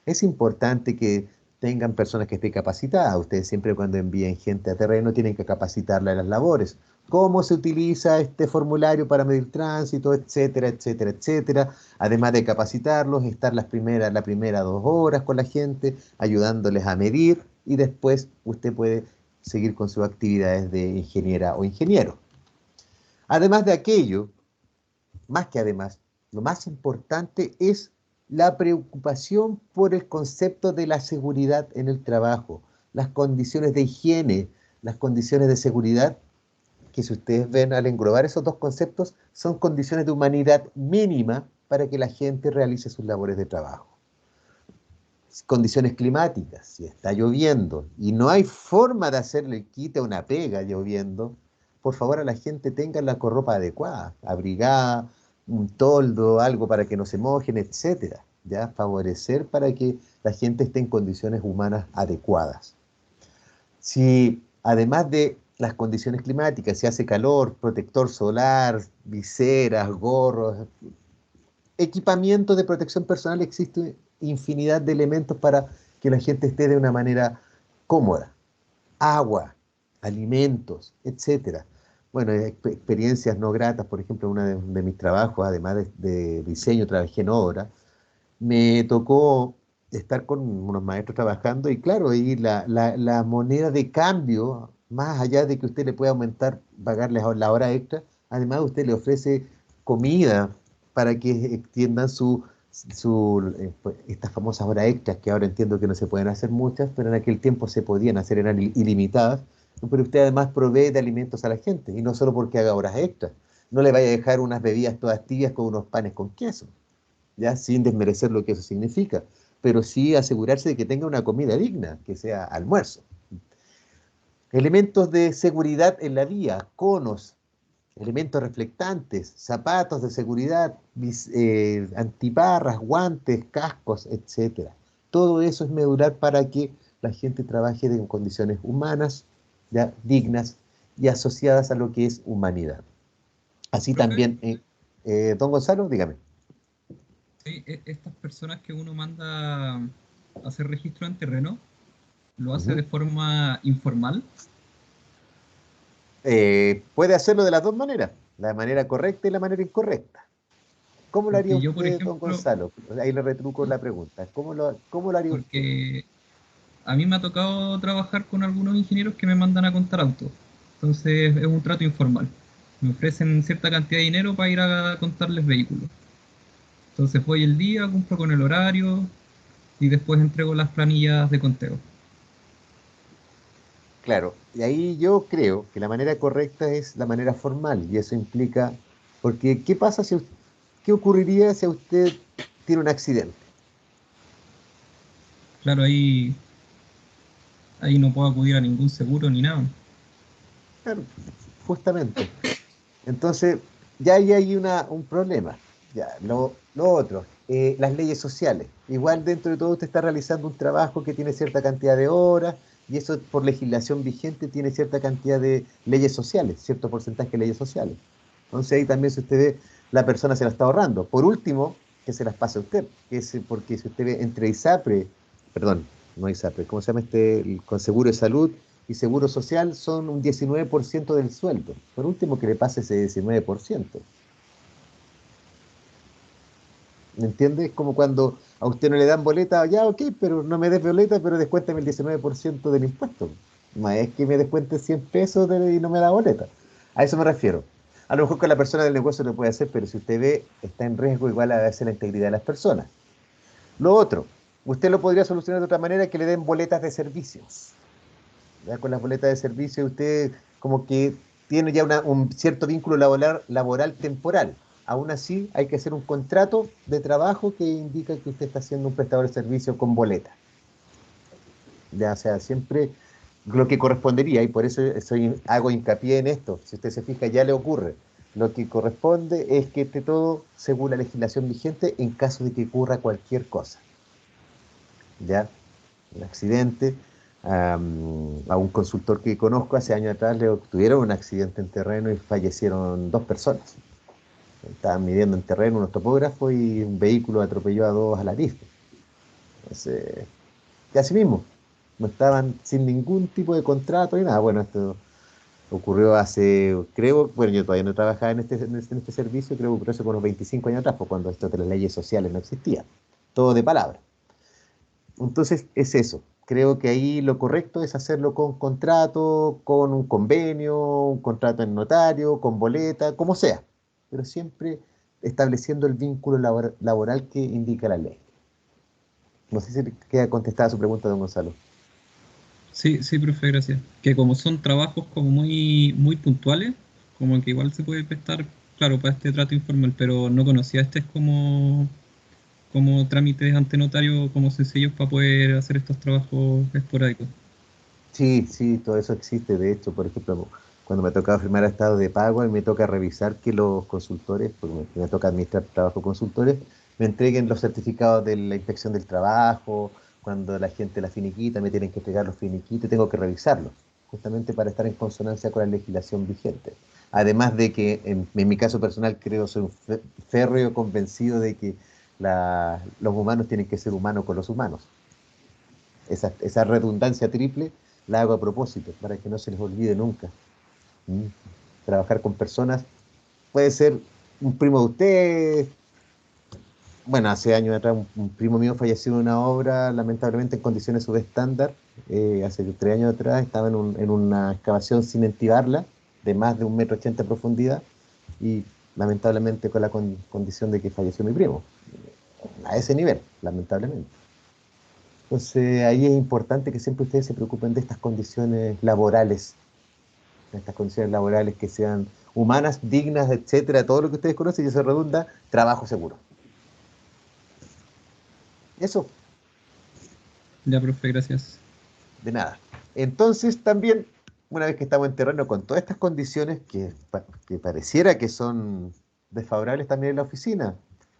Speaker 1: Es importante que tengan personas que estén capacitadas. Ustedes siempre cuando envíen gente a terreno tienen que capacitarla en las labores. Cómo se utiliza este formulario para medir tránsito, etcétera, etcétera, etcétera. Además de capacitarlos, estar las primeras 2 horas con la gente, ayudándoles a medir, y después usted puede seguir con sus actividades de ingeniera o ingeniero. Además de aquello, más que además, lo más importante es la preocupación por el concepto de la seguridad en el trabajo, las condiciones de higiene, las condiciones de seguridad, que si ustedes ven al englobar esos dos conceptos, son condiciones de humanidad mínima para que la gente realice sus labores de trabajo. Condiciones climáticas, si está lloviendo y no hay forma de hacerle el quite a una pega lloviendo, por favor a la gente tenga la ropa adecuada, abrigada, un toldo, algo para que no se mojen, etcétera, ya favorecer para que la gente esté en condiciones humanas adecuadas. Si además de las condiciones climáticas, si hace calor, protector solar, viseras, gorros, equipamiento de protección personal, existe infinidad de elementos para que la gente esté de una manera cómoda. Agua, alimentos, etcétera. Bueno, experiencias no gratas, por ejemplo, uno de mis trabajos, además de diseño, trabajé en obra, me tocó estar con unos maestros trabajando y claro, ahí la moneda de cambio, más allá de que usted le pueda aumentar, pagarles la hora extra, además usted le ofrece comida para que extiendan pues, estas famosas horas extras, que ahora entiendo que no se pueden hacer muchas, pero en aquel tiempo se podían hacer, eran ilimitadas. Pero usted además provee de alimentos a la gente, y no solo porque haga horas extras. No le vaya a dejar unas bebidas todas tibias con unos panes con queso, ya sin desmerecer lo que eso significa, pero sí asegurarse de que tenga una comida digna, que sea almuerzo. Elementos de seguridad en la vía, conos, elementos reflectantes, zapatos de seguridad, antiparras, guantes, cascos, etc. Todo eso es medular para que la gente trabaje en condiciones humanas, ya, dignas y asociadas a lo que es humanidad. Así también, don Gonzalo, dígame.
Speaker 3: Sí, estas personas que uno manda a hacer registro en terreno, ¿lo hace de forma informal?
Speaker 1: Puede hacerlo de las dos maneras, la manera correcta y la manera incorrecta. ¿Cómo lo haría
Speaker 3: Porque yo, por
Speaker 1: usted, don
Speaker 3: ejemplo,
Speaker 1: Gonzalo? Ahí le retruco la pregunta. ¿Cómo lo haría usted?
Speaker 3: porque a mí me ha tocado trabajar con algunos ingenieros que me mandan a contar autos. Entonces es un trato informal. Me ofrecen cierta cantidad de dinero para ir a contarles vehículos. Entonces voy el día, cumplo con el horario y después entrego las planillas de conteo.
Speaker 1: Claro, y ahí yo creo que la manera correcta es la manera formal, y eso implica, porque ¿qué pasa si, qué ocurriría si usted tiene un accidente?
Speaker 3: Claro, ahí no puedo acudir a ningún seguro ni nada.
Speaker 1: Claro, justamente. Entonces, ya ahí hay un problema. Ya, lo otro, las leyes sociales. Igual dentro de todo usted está realizando un trabajo que tiene cierta cantidad de horas y eso por legislación vigente tiene cierta cantidad de leyes sociales, cierto porcentaje de leyes sociales. Entonces ahí también si usted ve, la persona se la está ahorrando. Por último, que se las pase a usted, que es porque si usted ve entre ISAPRE, perdón, no ISAPRE, ¿cómo se llama con seguro de salud y seguro social son un 19% del sueldo? Por último, que le pase ese 19%. ¿Me entiende? Es como cuando a usted no le dan boleta, ya ok, pero no me des boleta, pero descuéntame el 19% del impuesto. No es que me descuente 100 pesos y no me da boleta. A eso me refiero. A lo mejor con la persona del negocio lo puede hacer, pero si usted ve, está en riesgo igual a veces la integridad de las personas. Lo otro, usted lo podría solucionar de otra manera, que le den boletas de servicios. Ya con las boletas de servicio usted como que tiene ya un cierto vínculo laboral temporal. Aún así, hay que hacer un contrato de trabajo que indica que usted está haciendo un prestador de servicio con boleta. Ya sea, siempre lo que correspondería, y por eso hago hincapié en esto, si usted se fija, ya le ocurre. Lo que corresponde es que esté todo según la legislación vigente en caso de que ocurra cualquier cosa. ¿Ya? Un accidente. A un consultor que conozco hace años atrás le tuvieron un accidente en terreno y fallecieron 2 personas. Estaban midiendo en terreno unos topógrafos y un vehículo atropelló a 2 a la ristra. Entonces, y así mismo, no estaban sin ningún tipo de contrato ni nada. Bueno, esto ocurrió hace, creo, bueno, yo todavía no trabajaba en este servicio, creo que ocurrió hace unos 25 años atrás, pues cuando esto de las leyes sociales no existían. Todo de palabra. Entonces, es eso. Creo que ahí lo correcto es hacerlo con contrato, con un convenio, un contrato en notario, con boleta, como sea, pero siempre estableciendo el vínculo laboral que indica la ley. No sé si queda contestada su pregunta, don Gonzalo.
Speaker 3: Sí, sí, profe, gracias. Que como son trabajos como muy puntuales, como que igual se puede prestar, claro, para este trato informal, pero no conocía como trámites ante notario como sencillos para poder hacer estos trabajos esporádicos.
Speaker 1: Sí, sí, todo eso existe. De hecho, por ejemplo, cuando me toca firmar estado de pago, a mí me toca revisar que los consultores, porque me toca administrar trabajo consultores, me entreguen los certificados de la inspección del trabajo. Cuando la gente la finiquita, me tienen que entregar los finiquitos y tengo que revisarlos, justamente para estar en consonancia con la legislación vigente. Además de que, en mi caso personal, creo, soy un férreo convencido de que los humanos tienen que ser humanos con los humanos. Esa redundancia triple la hago a propósito, para que no se les olvide nunca. ¿Mm? Trabajar con personas puede ser un primo de usted. Bueno, hace años atrás un primo mío falleció en una obra, lamentablemente en condiciones subestándar. Hace 3 años atrás estaba en una excavación sin entibarla, de más de 1,80 m de profundidad, y lamentablemente con la condición de que falleció mi primo. A ese nivel, lamentablemente. Entonces ahí es importante que siempre ustedes se preocupen de estas condiciones laborales que sean humanas, dignas, etcétera, todo lo que ustedes conocen, y eso redunda, trabajo seguro. Eso,
Speaker 3: Ya, profe, gracias.
Speaker 1: de nada. Entonces también, una vez que estamos en terreno con todas estas condiciones que pareciera que son desfavorables también en la oficina,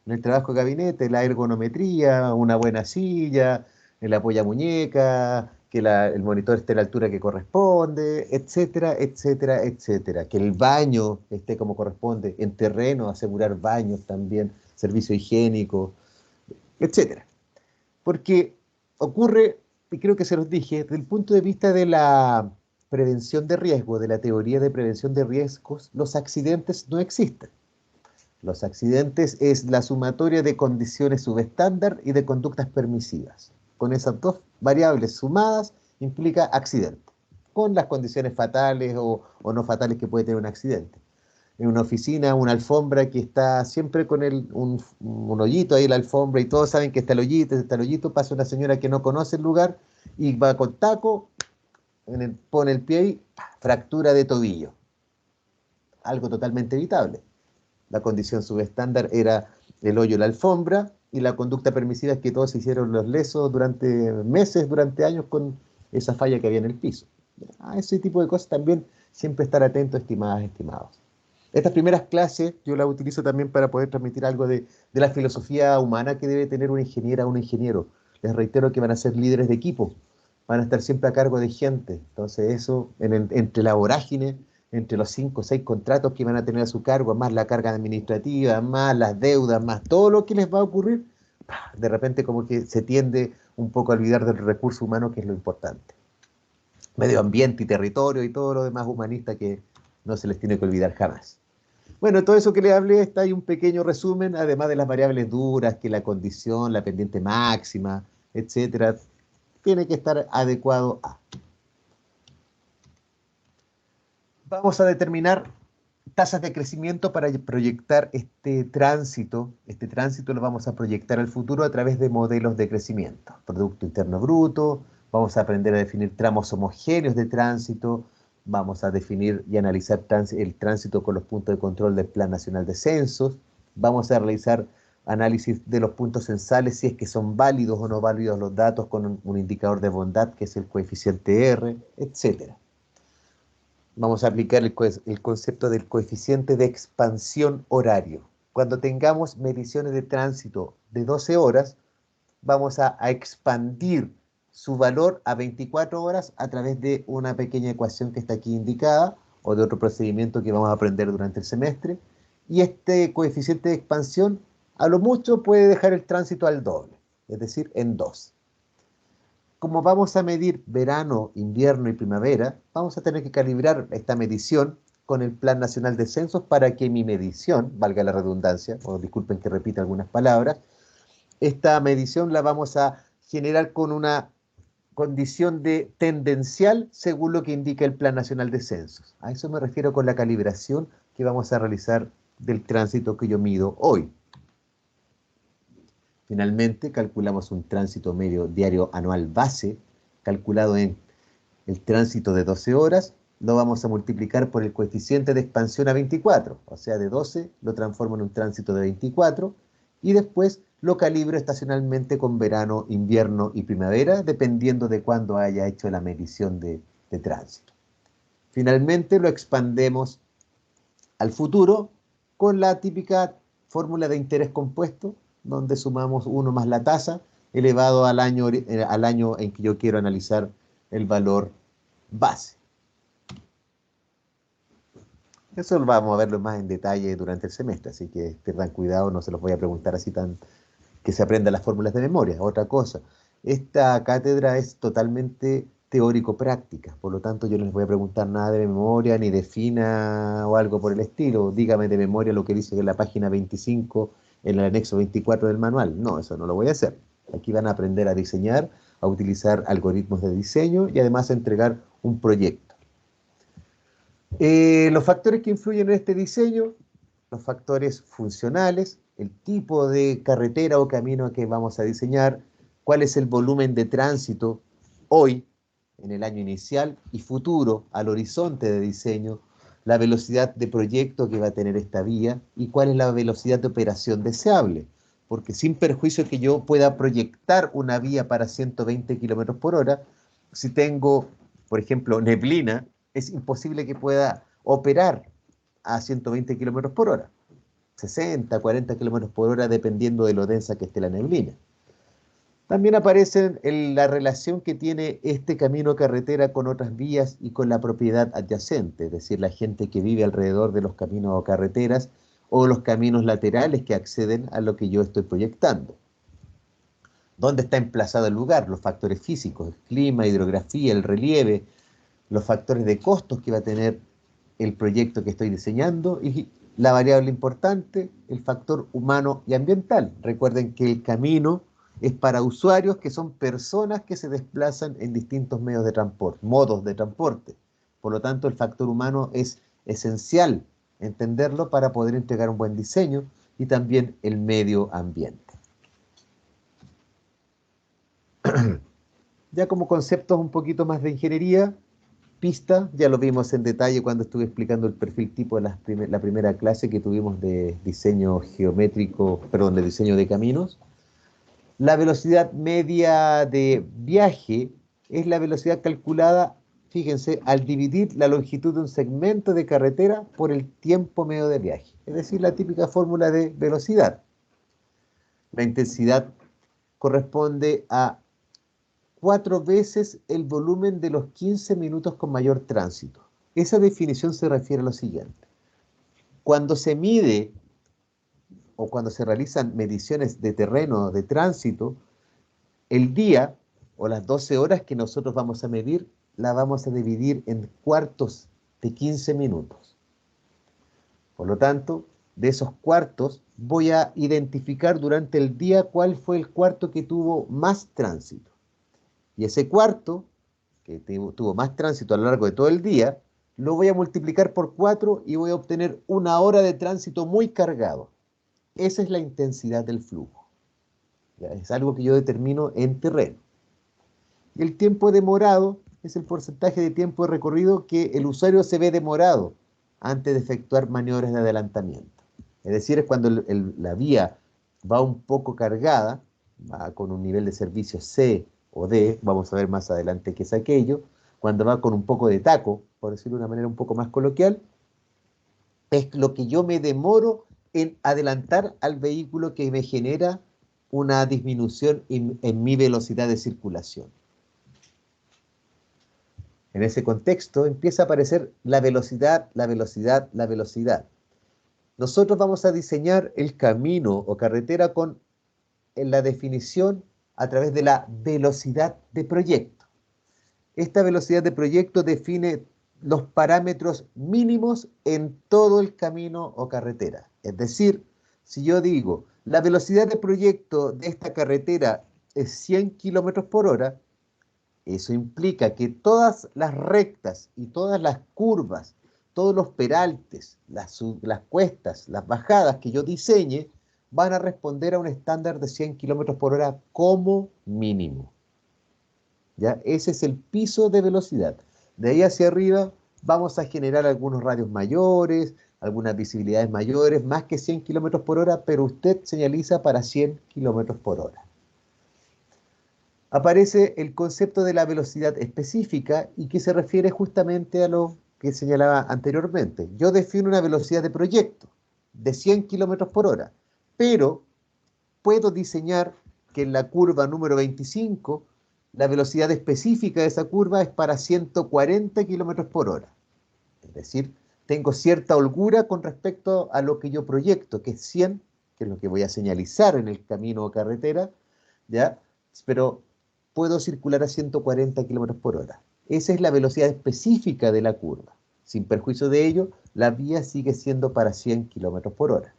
Speaker 1: en el trabajo de gabinete, la ergonometría, una buena silla, el apoya muñeca, que el monitor esté a la altura que corresponde, etcétera, etcétera, etcétera. Que el baño esté como corresponde, en terreno, asegurar baños también, servicio higiénico, etcétera. Porque ocurre, y creo que se los dije, desde el punto de vista de la prevención de riesgo, de la teoría de prevención de riesgos, los accidentes no existen. Los accidentes es la sumatoria de condiciones subestándar y de conductas permisivas. Con esas 2 variables sumadas implica accidente, con las condiciones fatales o no fatales que puede tener un accidente. En una oficina, una alfombra que está siempre con un hoyito ahí en la alfombra y todos saben que está el hoyito, pasa una señora que no conoce el lugar y va con taco, pone el pie ahí, fractura de tobillo. Algo totalmente evitable. La condición subestándar era el hoyo en la alfombra y la conducta permisiva es que todos se hicieron los lesos durante meses, durante años con esa falla que había en el piso. A ese tipo de cosas también siempre estar atentos, estimadas, estimados. Estas primeras clases yo las utilizo también para poder transmitir algo de la filosofía humana que debe tener una ingeniera o un ingeniero. Les reitero que van a ser líderes de equipo, van a estar siempre a cargo de gente. Entonces eso, entre la vorágine, entre los 5 o 6 contratos que van a tener a su cargo, más la carga administrativa, más las deudas, más todo lo que les va a ocurrir, de repente como que se tiende un poco a olvidar del recurso humano, que es lo importante. Medio ambiente y territorio y todo lo demás humanista que no se les tiene que olvidar jamás. Bueno, todo eso que le hablé está ahí un pequeño resumen, además de las variables duras, que la condición, la pendiente máxima, etcétera, tiene que estar adecuado a. Vamos a determinar tasas de crecimiento para proyectar este tránsito. Este tránsito lo vamos a proyectar al futuro a través de modelos de crecimiento. Producto Interno Bruto, vamos a aprender a definir tramos homogéneos de tránsito, vamos a definir y analizar el tránsito con los puntos de control del Plan Nacional de Censos, vamos a realizar análisis de los puntos censales, si es que son válidos o no válidos los datos con un indicador de bondad, que es el coeficiente R, etcétera. Vamos a aplicar el concepto del coeficiente de expansión horario. Cuando tengamos mediciones de tránsito de 12 horas, vamos a expandir su valor a 24 horas a través de una pequeña ecuación que está aquí indicada, o de otro procedimiento que vamos a aprender durante el semestre. Y este coeficiente de expansión, a lo mucho, puede dejar el tránsito al doble, es decir, en 2. Como vamos a medir verano, invierno y primavera, vamos a tener que calibrar esta medición con el Plan Nacional de Censos para que mi medición, valga la redundancia, o disculpen que repita algunas palabras, esta medición la vamos a generar con una condición de tendencial según lo que indica el Plan Nacional de Censos. A eso me refiero con la calibración que vamos a realizar del tránsito que yo mido hoy. Finalmente, calculamos un tránsito medio diario anual base, calculado en el tránsito de 12 horas, lo vamos a multiplicar por el coeficiente de expansión a 24, o sea, de 12 lo transformo en un tránsito de 24, y después lo calibro estacionalmente con verano, invierno y primavera, dependiendo de cuándo haya hecho la medición de tránsito. Finalmente, lo expandemos al futuro con la típica fórmula de interés compuesto, donde sumamos 1 más la tasa elevado al año en que yo quiero analizar el valor base. Eso lo vamos a verlo más en detalle durante el semestre, así que tengan cuidado, no se los voy a preguntar así tan que se aprendan las fórmulas de memoria. Otra cosa, esta cátedra es totalmente teórico-práctica, por lo tanto yo no les voy a preguntar nada de memoria, ni de fina o algo por el estilo. Dígame de memoria lo que dice en la página 25 en el anexo 24 del manual. No, eso no lo voy a hacer. Aquí van a aprender a diseñar, a utilizar algoritmos de diseño y además a entregar un proyecto. Los factores que influyen en este diseño, los factores funcionales, el tipo de carretera o camino que vamos a diseñar, cuál es el volumen de tránsito hoy, en el año inicial y futuro, al horizonte de diseño, la velocidad de proyecto que va a tener esta vía y cuál es la velocidad de operación deseable. Porque sin perjuicio que yo pueda proyectar una vía para 120 km por hora, si tengo, por ejemplo, neblina, es imposible que pueda operar a 120 km por hora. 60, 40 km por hora, dependiendo de lo densa que esté la neblina. También aparece la relación que tiene este camino carretera con otras vías y con la propiedad adyacente, es decir, la gente que vive alrededor de los caminos o carreteras o los caminos laterales que acceden a lo que yo estoy proyectando. ¿Dónde está emplazado el lugar? Los factores físicos, el clima, hidrografía, el relieve, los factores de costos que va a tener el proyecto que estoy diseñando y la variable importante, el factor humano y ambiental. Recuerden que el camino es para usuarios que son personas que se desplazan en distintos medios de transporte, modos de transporte. Por lo tanto, el factor humano es esencial entenderlo para poder entregar un buen diseño y también el medio ambiente. Ya como conceptos un poquito más de ingeniería, pista, ya lo vimos en detalle cuando estuve explicando el perfil tipo de la primera clase que tuvimos de diseño geométrico, perdón, de diseño de caminos. La velocidad media de viaje es la velocidad calculada, fíjense, al dividir la longitud de un segmento de carretera por el tiempo medio de viaje. Es decir, la típica fórmula de velocidad. La intensidad corresponde a 4 veces el volumen de los 15 minutos con mayor tránsito. Esa definición se refiere a lo siguiente. Cuando se mide o cuando se realizan mediciones de terreno, de tránsito, el día o las 12 horas que nosotros vamos a medir, la vamos a dividir en cuartos de 15 minutos. Por lo tanto, de esos cuartos voy a identificar durante el día cuál fue el cuarto que tuvo más tránsito. Y ese cuarto, que tuvo más tránsito a lo largo de todo el día, lo voy a multiplicar por 4 y voy a obtener una hora de tránsito muy cargado. Esa es la intensidad del flujo. ¿Ya? Es algo que yo determino en terreno. Y el tiempo demorado es el porcentaje de tiempo de recorrido que el usuario se ve demorado antes de efectuar maniobras de adelantamiento. Es decir, es cuando la vía va un poco cargada, va con un nivel de servicio C o D, vamos a ver más adelante qué es aquello, cuando va con un poco de taco, por decirlo de una manera un poco más coloquial, es lo que yo me demoro en adelantar al vehículo que me genera una disminución en mi velocidad de circulación. En ese contexto empieza a aparecer la velocidad, la velocidad, la velocidad. Nosotros vamos a diseñar el camino o carretera en la definición a través de la velocidad de proyecto. Esta velocidad de proyecto define los parámetros mínimos en todo el camino o carretera. Es decir, si yo digo, la velocidad de proyecto de esta carretera es 100 kilómetros por hora, eso implica que todas las rectas y todas las curvas, todos los peraltes, las cuestas, las bajadas que yo diseñe, van a responder a un estándar de 100 kilómetros por hora como mínimo. ¿Ya? Ese es el piso de velocidad. De ahí hacia arriba vamos a generar algunos radios mayores, algunas visibilidades mayores, más que 100 kilómetros por hora, pero usted señaliza para 100 kilómetros por hora. Aparece el concepto de la velocidad específica y que se refiere justamente a lo que señalaba anteriormente. Yo defino una velocidad de proyecto de 100 kilómetros por hora, pero puedo diseñar que en la curva número 25 la velocidad específica de esa curva es para 140 kilómetros por hora. Es decir, tengo cierta holgura con respecto a lo que yo proyecto, que es 100, que es lo que voy a señalizar en el camino o carretera, ¿ya? Pero puedo circular a 140 kilómetros por hora. Esa es la velocidad específica de la curva. Sin perjuicio de ello, la vía sigue siendo para 100 kilómetros por hora.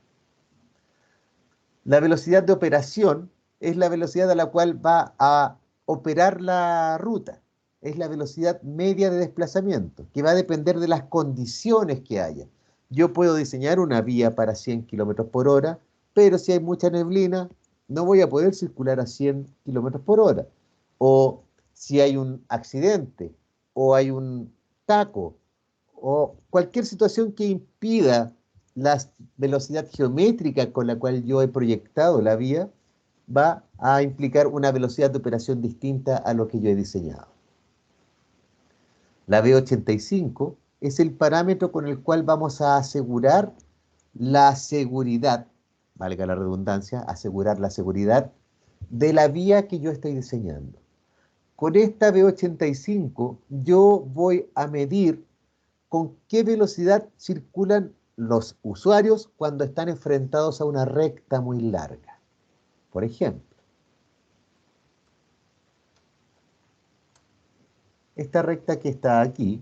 Speaker 1: La velocidad de operación es la velocidad a la cual va a operar la ruta. Es la velocidad media de desplazamiento, que va a depender de las condiciones que haya. Yo puedo diseñar una vía para 100 kilómetros por hora, pero si hay mucha neblina, no voy a poder circular a 100 kilómetros por hora. O si hay un accidente, o hay un taco, o cualquier situación que impida la velocidad geométrica con la cual yo he proyectado la vía, va a implicar una velocidad de operación distinta a lo que yo he diseñado. La V85 es el parámetro con el cual vamos a asegurar la seguridad, valga la redundancia, asegurar la seguridad de la vía que yo estoy diseñando. Con esta V85 yo voy a medir con qué velocidad circulan los usuarios cuando están enfrentados a una recta muy larga. Por ejemplo, esta recta que está aquí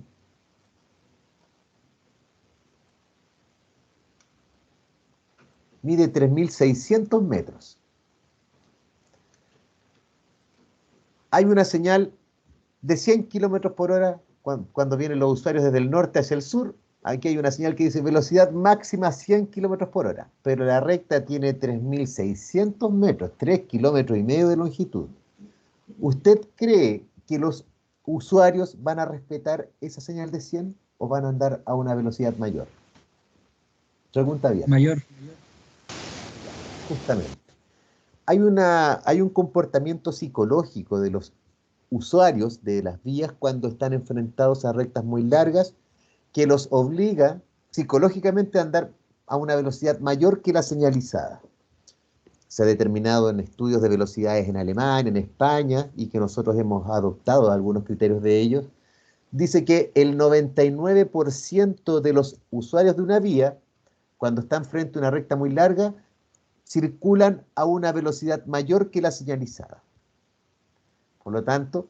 Speaker 1: mide 3.600 metros. Hay una señal de 100 kilómetros por hora cuando vienen los usuarios desde el norte hacia el sur. Aquí hay una señal que dice velocidad máxima 100 kilómetros por hora, pero la recta tiene 3.600 metros, 3 kilómetros y medio de longitud. ¿Usted cree que los usuarios van a respetar esa señal de 100 o van a andar a una velocidad mayor? Pregunta bien.
Speaker 3: Mayor.
Speaker 1: Justamente. Hay un comportamiento psicológico de los usuarios de las vías cuando están enfrentados a rectas muy largas que los obliga psicológicamente a andar a una velocidad mayor que la señalizada. Se ha determinado en estudios de velocidades en Alemania, en España, y que nosotros hemos adoptado algunos criterios de ellos, dice que el 99% de los usuarios de una vía, cuando están frente a una recta muy larga, circulan a una velocidad mayor que la señalizada. Por lo tanto,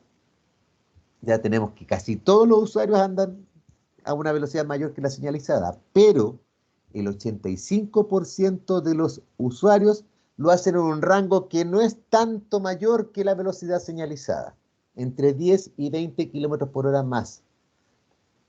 Speaker 1: ya tenemos que casi todos los usuarios andan a una velocidad mayor que la señalizada, pero el 85% de los usuarios lo hacen en un rango que no es tanto mayor que la velocidad señalizada, entre 10 y 20 kilómetros por hora más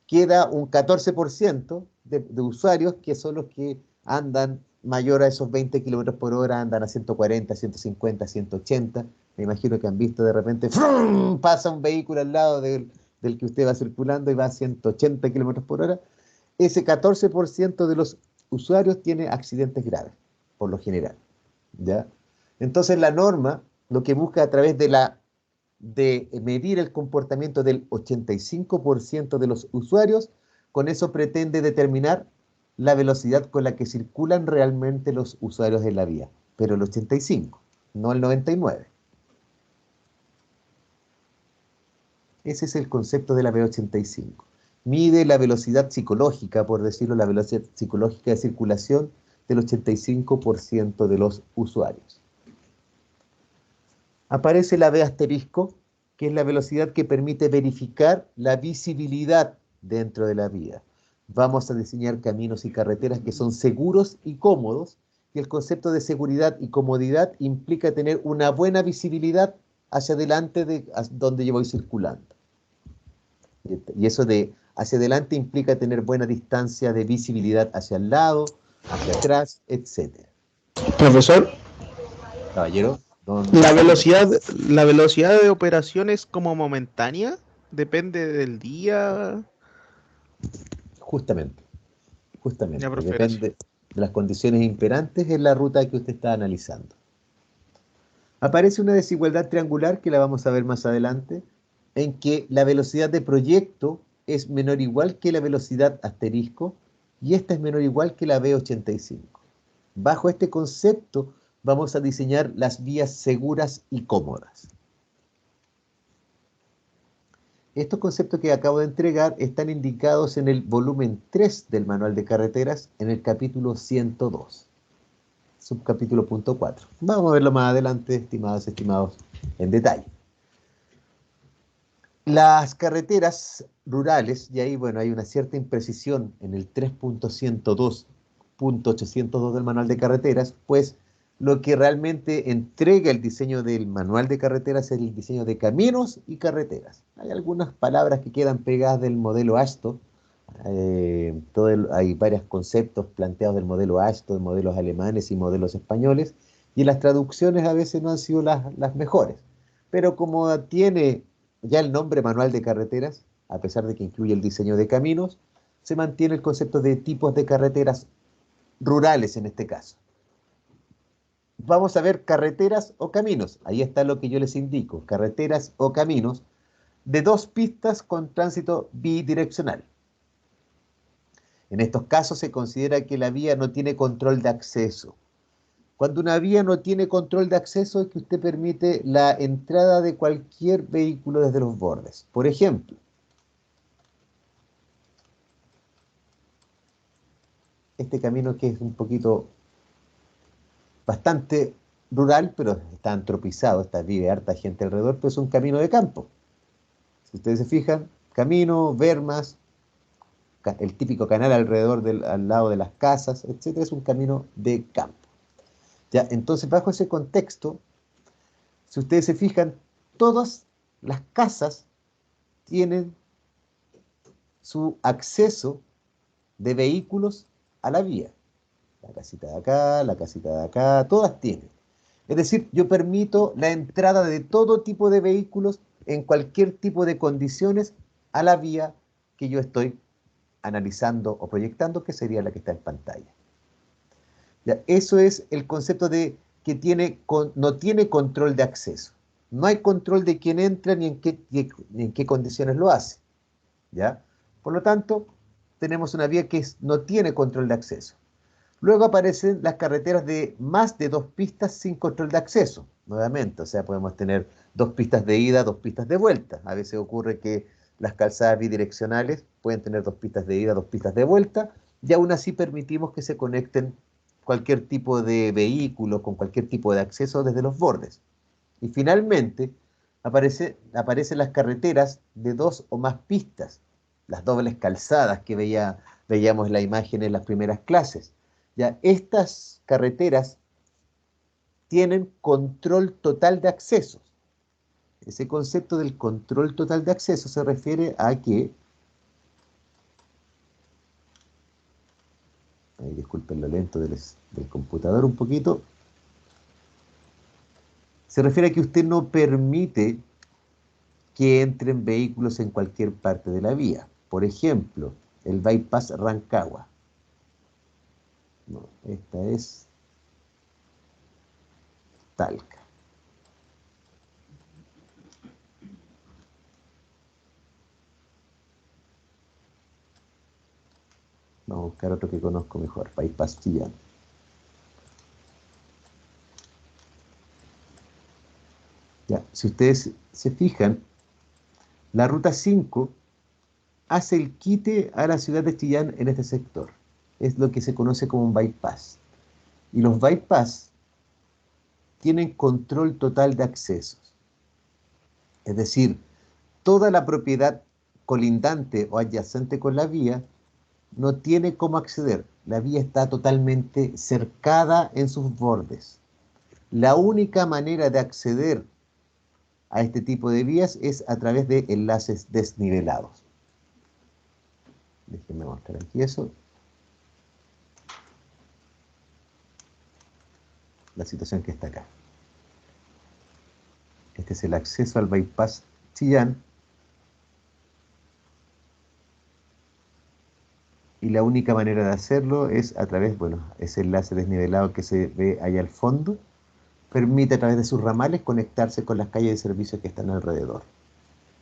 Speaker 1: queda un 14% de usuarios que son los que andan mayor a esos 20 kilómetros por hora, andan a 140, 150, 180. Me imagino que han visto de repente, ¡frum!, pasa un vehículo al lado del que usted va circulando y va a 180 kilómetros por hora. Ese 14% de los usuarios tiene accidentes graves, por lo general, ¿ya? Entonces la norma lo que busca a través de medir el comportamiento del 85% de los usuarios, con eso pretende determinar la velocidad con la que circulan realmente los usuarios en la vía, pero el 85, no el 99. Ese es el concepto de la V85. Mide la velocidad psicológica, por decirlo, la velocidad psicológica de circulación del 85% de los usuarios. Aparece la V asterisco, que es la velocidad que permite verificar la visibilidad dentro de la vía. Vamos a diseñar caminos y carreteras que son seguros y cómodos, y el concepto de seguridad y comodidad implica tener una buena visibilidad hacia adelante de donde yo voy circulando. Y eso de hacia adelante implica tener buena distancia de visibilidad hacia el lado, hacia atrás, etc.
Speaker 5: Profesor,
Speaker 1: Caballero,
Speaker 5: la velocidad de operación es como momentánea, depende del día.
Speaker 1: Justamente,
Speaker 5: Ya, profe,
Speaker 1: depende de las condiciones imperantes en la ruta que usted está analizando. Aparece una desigualdad triangular que la vamos a ver más adelante, en que la velocidad de proyecto es menor o igual que la velocidad asterisco, y esta es menor o igual que la V85. Bajo este concepto vamos a diseñar las vías seguras y cómodas. Estos conceptos que acabo de entregar están indicados en el volumen 3 del Manual de Carreteras, en el capítulo 102, subcapítulo punto 4. Vamos a verlo más adelante, estimados, en detalle. Las carreteras rurales, y ahí, bueno, hay una cierta imprecisión en el 3.102.802 del Manual de Carreteras, pues lo que realmente entrega el diseño del Manual de Carreteras es el diseño de caminos y carreteras. Hay algunas palabras que quedan pegadas del modelo ASTO, hay varios conceptos planteados del modelo ASTO, de modelos alemanes y modelos españoles, y las traducciones a veces no han sido las mejores. Pero como tiene ya el nombre Manual de Carreteras, a pesar de que incluye el diseño de caminos, se mantiene el concepto de tipos de carreteras rurales en este caso. Vamos a ver carreteras o caminos. Ahí está lo que yo les indico, carreteras o caminos de 2 pistas con tránsito bidireccional. En estos casos se considera que la vía no tiene control de acceso. Cuando una vía no tiene control de acceso es que usted permite la entrada de cualquier vehículo desde los bordes. Por ejemplo, este camino que es un poquito bastante rural, pero está antropizado, vive harta gente alrededor, pero es un camino de campo. Si ustedes se fijan, camino, vermas, el típico canal alrededor al lado de las casas, etc., es un camino de campo. Ya, entonces, bajo ese contexto, si ustedes se fijan, todas las casas tienen su acceso de vehículos a la vía. La casita de acá, todas tienen. Es decir, yo permito la entrada de todo tipo de vehículos en cualquier tipo de condiciones a la vía que yo estoy analizando o proyectando, que sería la que está en pantalla. Ya, eso es el concepto de que no tiene control de acceso. No hay control de quién entra ni en qué condiciones lo hace. ¿Ya? Por lo tanto, tenemos una vía que no tiene control de acceso. Luego aparecen las carreteras de más de 2 pistas sin control de acceso. Nuevamente, o sea, podemos tener 2 pistas de ida, 2 pistas de vuelta. A veces ocurre que las calzadas bidireccionales pueden tener 2 pistas de ida, 2 pistas de vuelta, y aún así permitimos que se conecten cualquier tipo de vehículo con cualquier tipo de acceso desde los bordes. Y finalmente aparecen las carreteras de 2 o más pistas, las dobles calzadas que veíamos en la imagen en las primeras clases. Ya, estas carreteras tienen control total de accesos. Ese concepto del control total de acceso se refiere a que Ahí disculpen lo lento del computador un poquito. Se refiere a que usted no permite que entren vehículos en cualquier parte de la vía. Por ejemplo, el bypass Rancagua. No, esta es Talca. Vamos a buscar otro que conozco mejor, bypass Chillán. Ya, si ustedes se fijan, la ruta 5 hace el quite a la ciudad de Chillán en este sector. Es lo que se conoce como un bypass. Y los bypass tienen control total de accesos. Es decir, toda la propiedad colindante o adyacente con la vía no tiene cómo acceder. La vía está totalmente cercada en sus bordes. La única manera de acceder a este tipo de vías es a través de enlaces desnivelados. Déjenme mostrar aquí eso. La situación que está acá. Este es el acceso al bypass Chillán. Y la única manera de hacerlo es a través, bueno, ese enlace desnivelado que se ve allá al fondo, permite a través de sus ramales conectarse con las calles de servicio que están alrededor.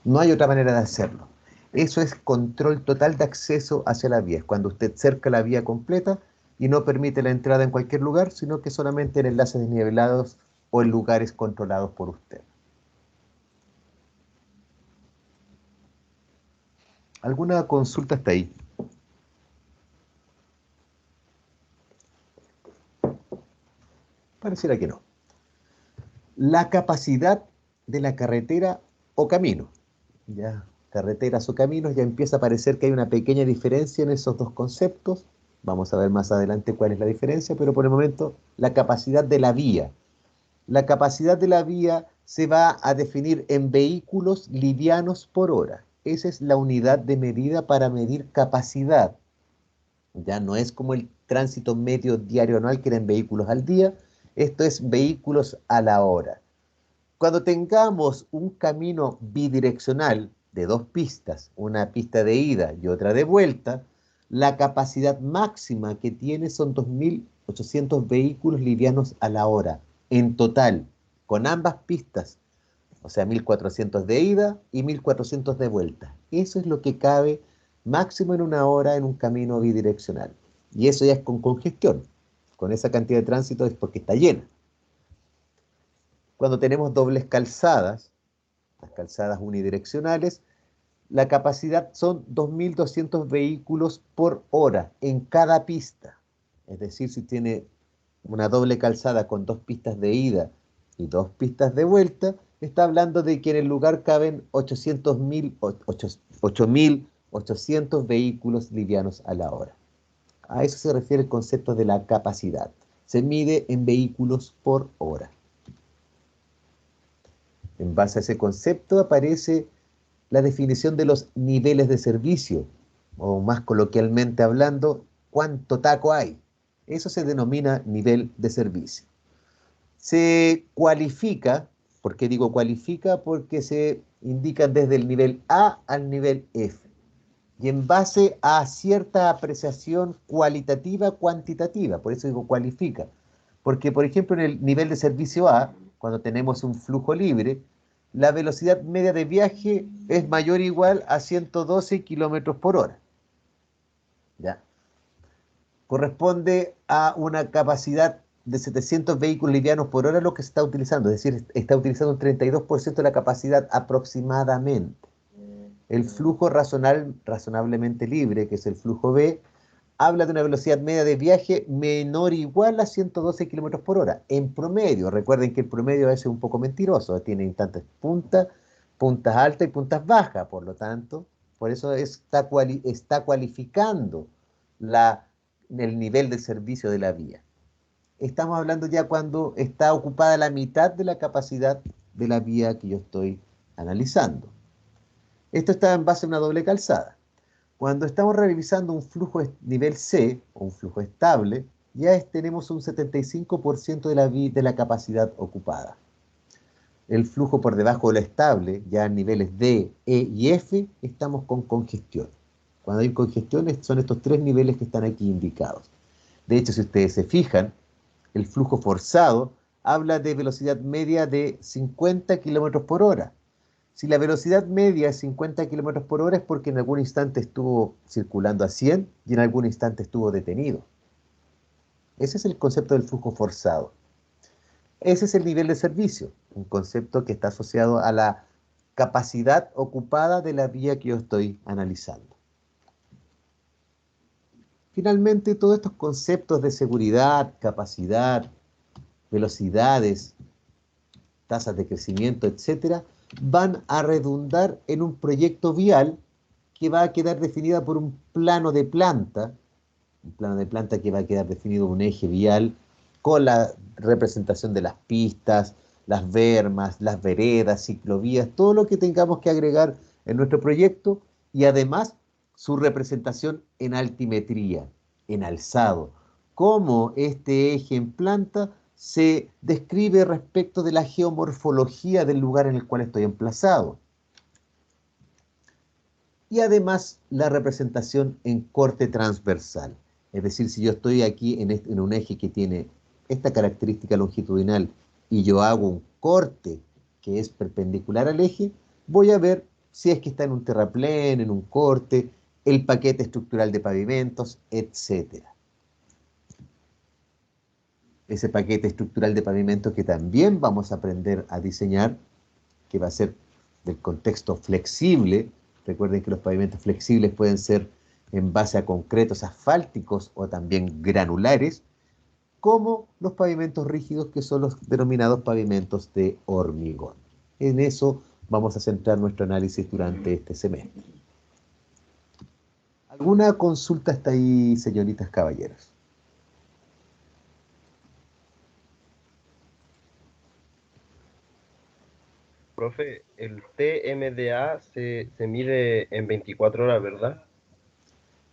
Speaker 1: No hay otra manera de hacerlo. Eso es control total de acceso hacia la vía. Es cuando usted cerca la vía completa y no permite la entrada en cualquier lugar, sino que solamente en enlaces desnivelados o en lugares controlados por usted. ¿Alguna consulta hasta ahí? Pareciera que no. La capacidad de la carretera o camino. Ya, carreteras o caminos, ya empieza a parecer que hay una pequeña diferencia en esos dos conceptos. Vamos a ver más adelante cuál es la diferencia, pero por el momento la capacidad de la vía. La capacidad de la vía se va a definir en vehículos livianos por hora. Esa es la unidad de medida para medir capacidad. Ya no es como el tránsito medio diario anual que eran vehículos al día, esto es vehículos a la hora. Cuando tengamos un camino bidireccional de dos pistas, una pista de ida y otra de vuelta, la capacidad máxima que tiene son 2.800 vehículos livianos a la hora, en total, con ambas pistas, o sea, 1.400 de ida y 1.400 de vuelta. Eso es lo que cabe máximo en una hora en un camino bidireccional. Y eso ya es con congestión. Con esa cantidad de tránsito es porque está llena. Cuando tenemos dobles calzadas, las calzadas unidireccionales, la capacidad son 2.200 vehículos por hora en cada pista. Es decir, si tiene una doble calzada con dos pistas de ida y dos pistas de vuelta, está hablando de que en el lugar caben 8.800 vehículos livianos a la hora. A eso se refiere el concepto de la capacidad. Se mide en vehículos por hora. En base a ese concepto aparece la definición de los niveles de servicio, o más coloquialmente hablando, cuánto taco hay. Eso se denomina nivel de servicio. Se cualifica, ¿por qué digo cualifica? Porque se indican desde el nivel A al nivel F. Y en base a cierta apreciación cualitativa, cuantitativa, por eso digo cualifica. Porque, por ejemplo, en el nivel de servicio A, cuando tenemos un flujo libre, la velocidad media de viaje es mayor o igual a 112 kilómetros por hora. ¿Ya? Corresponde a una capacidad de 700 vehículos livianos por hora lo que se está utilizando, es decir, está utilizando un 32% de la capacidad aproximadamente. El flujo razonablemente libre, que es el flujo B, habla de una velocidad media de viaje menor o igual a 112 kilómetros por hora, en promedio. Recuerden que el promedio a veces es un poco mentiroso, tiene instantes puntas altas y puntas bajas, por lo tanto, por eso está cualificando el nivel de servicio de la vía. Estamos hablando ya cuando está ocupada la mitad de la capacidad de la vía que yo estoy analizando. Esto está en base a una doble calzada. Cuando estamos revisando un flujo nivel C, o un flujo estable, ya tenemos un 75% de la capacidad ocupada. El flujo por debajo de lo estable, ya en niveles D, E y F, estamos con congestión. Cuando hay congestión son estos tres niveles que están aquí indicados. De hecho, si ustedes se fijan, el flujo forzado habla de velocidad media de 50 kilómetros por hora. Si la velocidad media es 50 kilómetros por hora es porque en algún instante estuvo circulando a 100 y en algún instante estuvo detenido. Ese es el concepto del flujo forzado. Ese es el nivel de servicio, un concepto que está asociado a la capacidad ocupada de la vía que yo estoy analizando. Finalmente, todos estos conceptos de seguridad, capacidad, velocidades, tasas de crecimiento, etcétera, van a redundar en un proyecto vial que va a quedar definida por un plano de planta que va a quedar definido un eje vial con la representación de las pistas, las bermas, las veredas, ciclovías, todo lo que tengamos que agregar en nuestro proyecto y además su representación en altimetría, en alzado, cómo este eje en planta se describe respecto de la geomorfología del lugar en el cual estoy emplazado. Y además la representación en corte transversal. Es decir, si yo estoy aquí en un eje que tiene esta característica longitudinal y yo hago un corte que es perpendicular al eje, voy a ver si es que está en un terraplén, en un corte, el paquete estructural de pavimentos, etc. Ese paquete estructural de pavimentos que también vamos a aprender a diseñar, que va a ser del contexto flexible. Recuerden que los pavimentos flexibles pueden ser en base a concretos asfálticos o también granulares, como los pavimentos rígidos que son los denominados pavimentos de hormigón. En eso vamos a centrar nuestro análisis durante este semestre. ¿Alguna consulta hasta ahí, señoritas caballeros?
Speaker 6: Profe, el TMDA se mide en 24 horas, ¿verdad?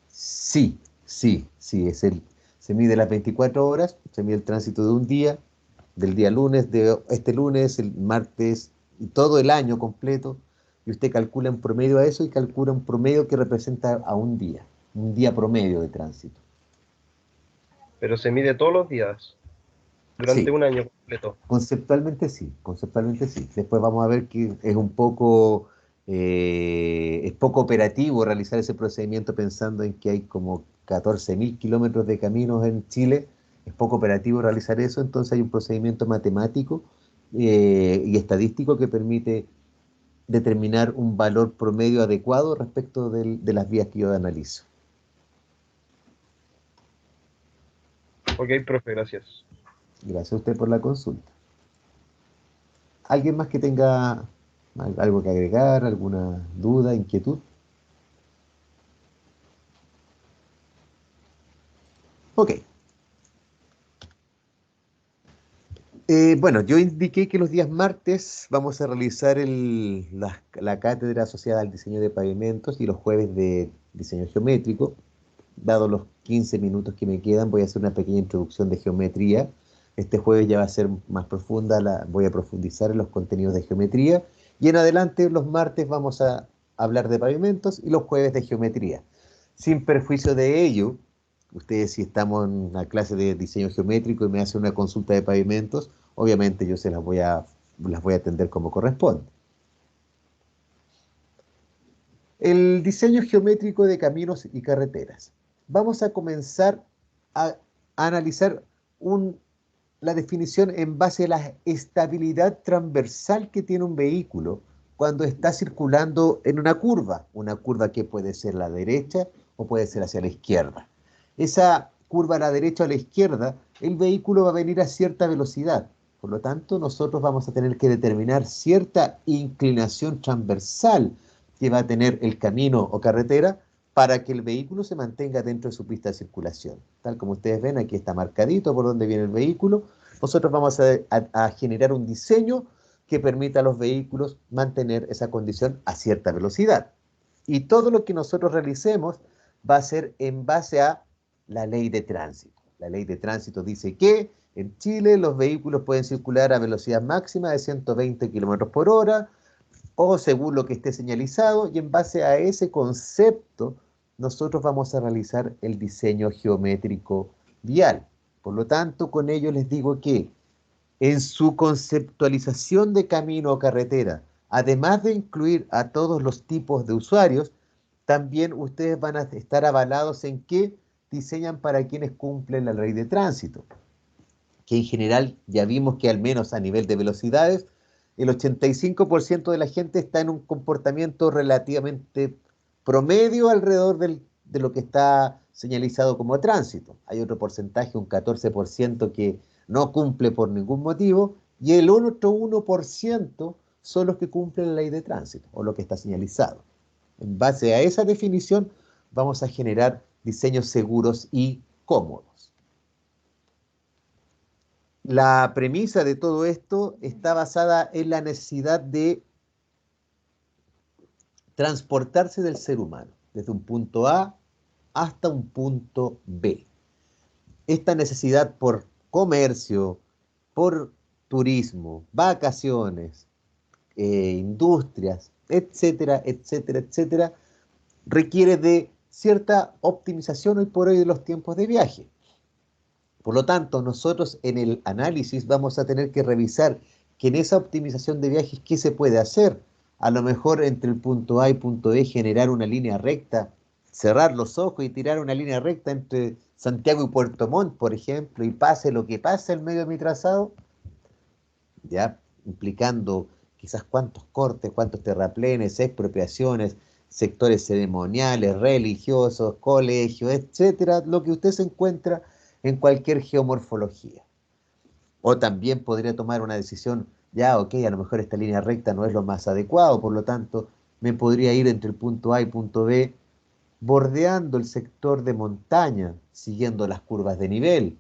Speaker 1: Sí, se mide las 24 horas, se mide el tránsito de un día, del día lunes, de este lunes, el martes, y todo el año completo, y usted calcula en promedio a eso y calcula un promedio que representa a un día promedio de tránsito.
Speaker 6: Pero se mide todos los días, durante
Speaker 1: Sí,
Speaker 6: un año completo.
Speaker 1: conceptualmente sí, conceptualmente sí. Después vamos a ver que es un poco, es poco operativo realizar ese procedimiento pensando en que hay como 14.000 kilómetros de caminos en Chile. Es poco operativo realizar eso, entonces hay un procedimiento matemático y estadístico que permite determinar un valor promedio adecuado respecto de las vías que yo analizo.
Speaker 6: Ok, profe, gracias.
Speaker 1: Gracias a usted por la consulta. ¿Alguien más que tenga algo que agregar, alguna duda, inquietud? Ok. Bueno, yo indiqué que los días martes vamos a realizar la cátedra asociada al diseño de pavimentos y los jueves de diseño geométrico. Dado los 15 minutos que me quedan, voy a hacer una pequeña introducción de geometría. Este jueves ya va a ser más profunda, voy a profundizar en los contenidos de geometría. Y en adelante, los martes vamos a hablar de pavimentos y los jueves de geometría. Sin perjuicio de ello, ustedes si estamos en una clase de diseño geométrico y me hacen una consulta de pavimentos, obviamente yo las voy a atender como corresponde. El diseño geométrico de caminos y carreteras. Vamos a comenzar a analizar la definición en base a la estabilidad transversal que tiene un vehículo cuando está circulando en una curva que puede ser a la derecha o puede ser hacia la izquierda. Esa curva a la derecha o a la izquierda, el vehículo va a venir a cierta velocidad. Por lo tanto, nosotros vamos a tener que determinar cierta inclinación transversal que va a tener el camino o carretera para que el vehículo se mantenga dentro de su pista de circulación. Tal como ustedes ven, aquí está marcadito por donde viene el vehículo. Nosotros vamos a generar un diseño que permita a los vehículos mantener esa condición a cierta velocidad. Y todo lo que nosotros realicemos va a ser en base a la ley de tránsito. La ley de tránsito dice que en Chile los vehículos pueden circular a velocidad máxima de 120 kilómetros por hora o según lo que esté señalizado, y en base a ese concepto nosotros vamos a realizar el diseño geométrico vial. Por lo tanto, con ello les digo que en su conceptualización de camino o carretera, además de incluir a todos los tipos de usuarios, también ustedes van a estar avalados en que diseñan para quienes cumplen la ley de tránsito, que en general ya vimos que al menos a nivel de velocidades, el 85% de la gente está en un comportamiento relativamente promedio alrededor de lo que está señalizado como tránsito. Hay otro porcentaje, un 14%, que no cumple por ningún motivo, y el otro 1% son los que cumplen la ley de tránsito, o lo que está señalizado. En base a esa definición, vamos a generar diseños seguros y cómodos. La premisa de todo esto está basada en la necesidad de transportarse del ser humano, desde un punto A hasta un punto B. Esta necesidad por comercio, por turismo, vacaciones, industrias, etcétera, etcétera, etcétera, requiere de cierta optimización hoy por hoy de los tiempos de viaje. Por lo tanto, nosotros en el análisis vamos a tener que revisar que en esa optimización de viajes, ¿qué se puede hacer? A lo mejor entre el punto A y punto B generar una línea recta, cerrar los ojos y tirar una línea recta entre Santiago y Puerto Montt, por ejemplo, y pase lo que pase en medio de mi trazado, ya implicando quizás cuántos cortes, cuántos terraplenes, expropiaciones, sectores ceremoniales, religiosos, colegios, etcétera, lo que usted se encuentra en cualquier geomorfología. O también podría tomar una decisión, ya, ok, a lo mejor esta línea recta no es lo más adecuado, por lo tanto, me podría ir entre el punto A y punto B, bordeando el sector de montaña, siguiendo las curvas de nivel,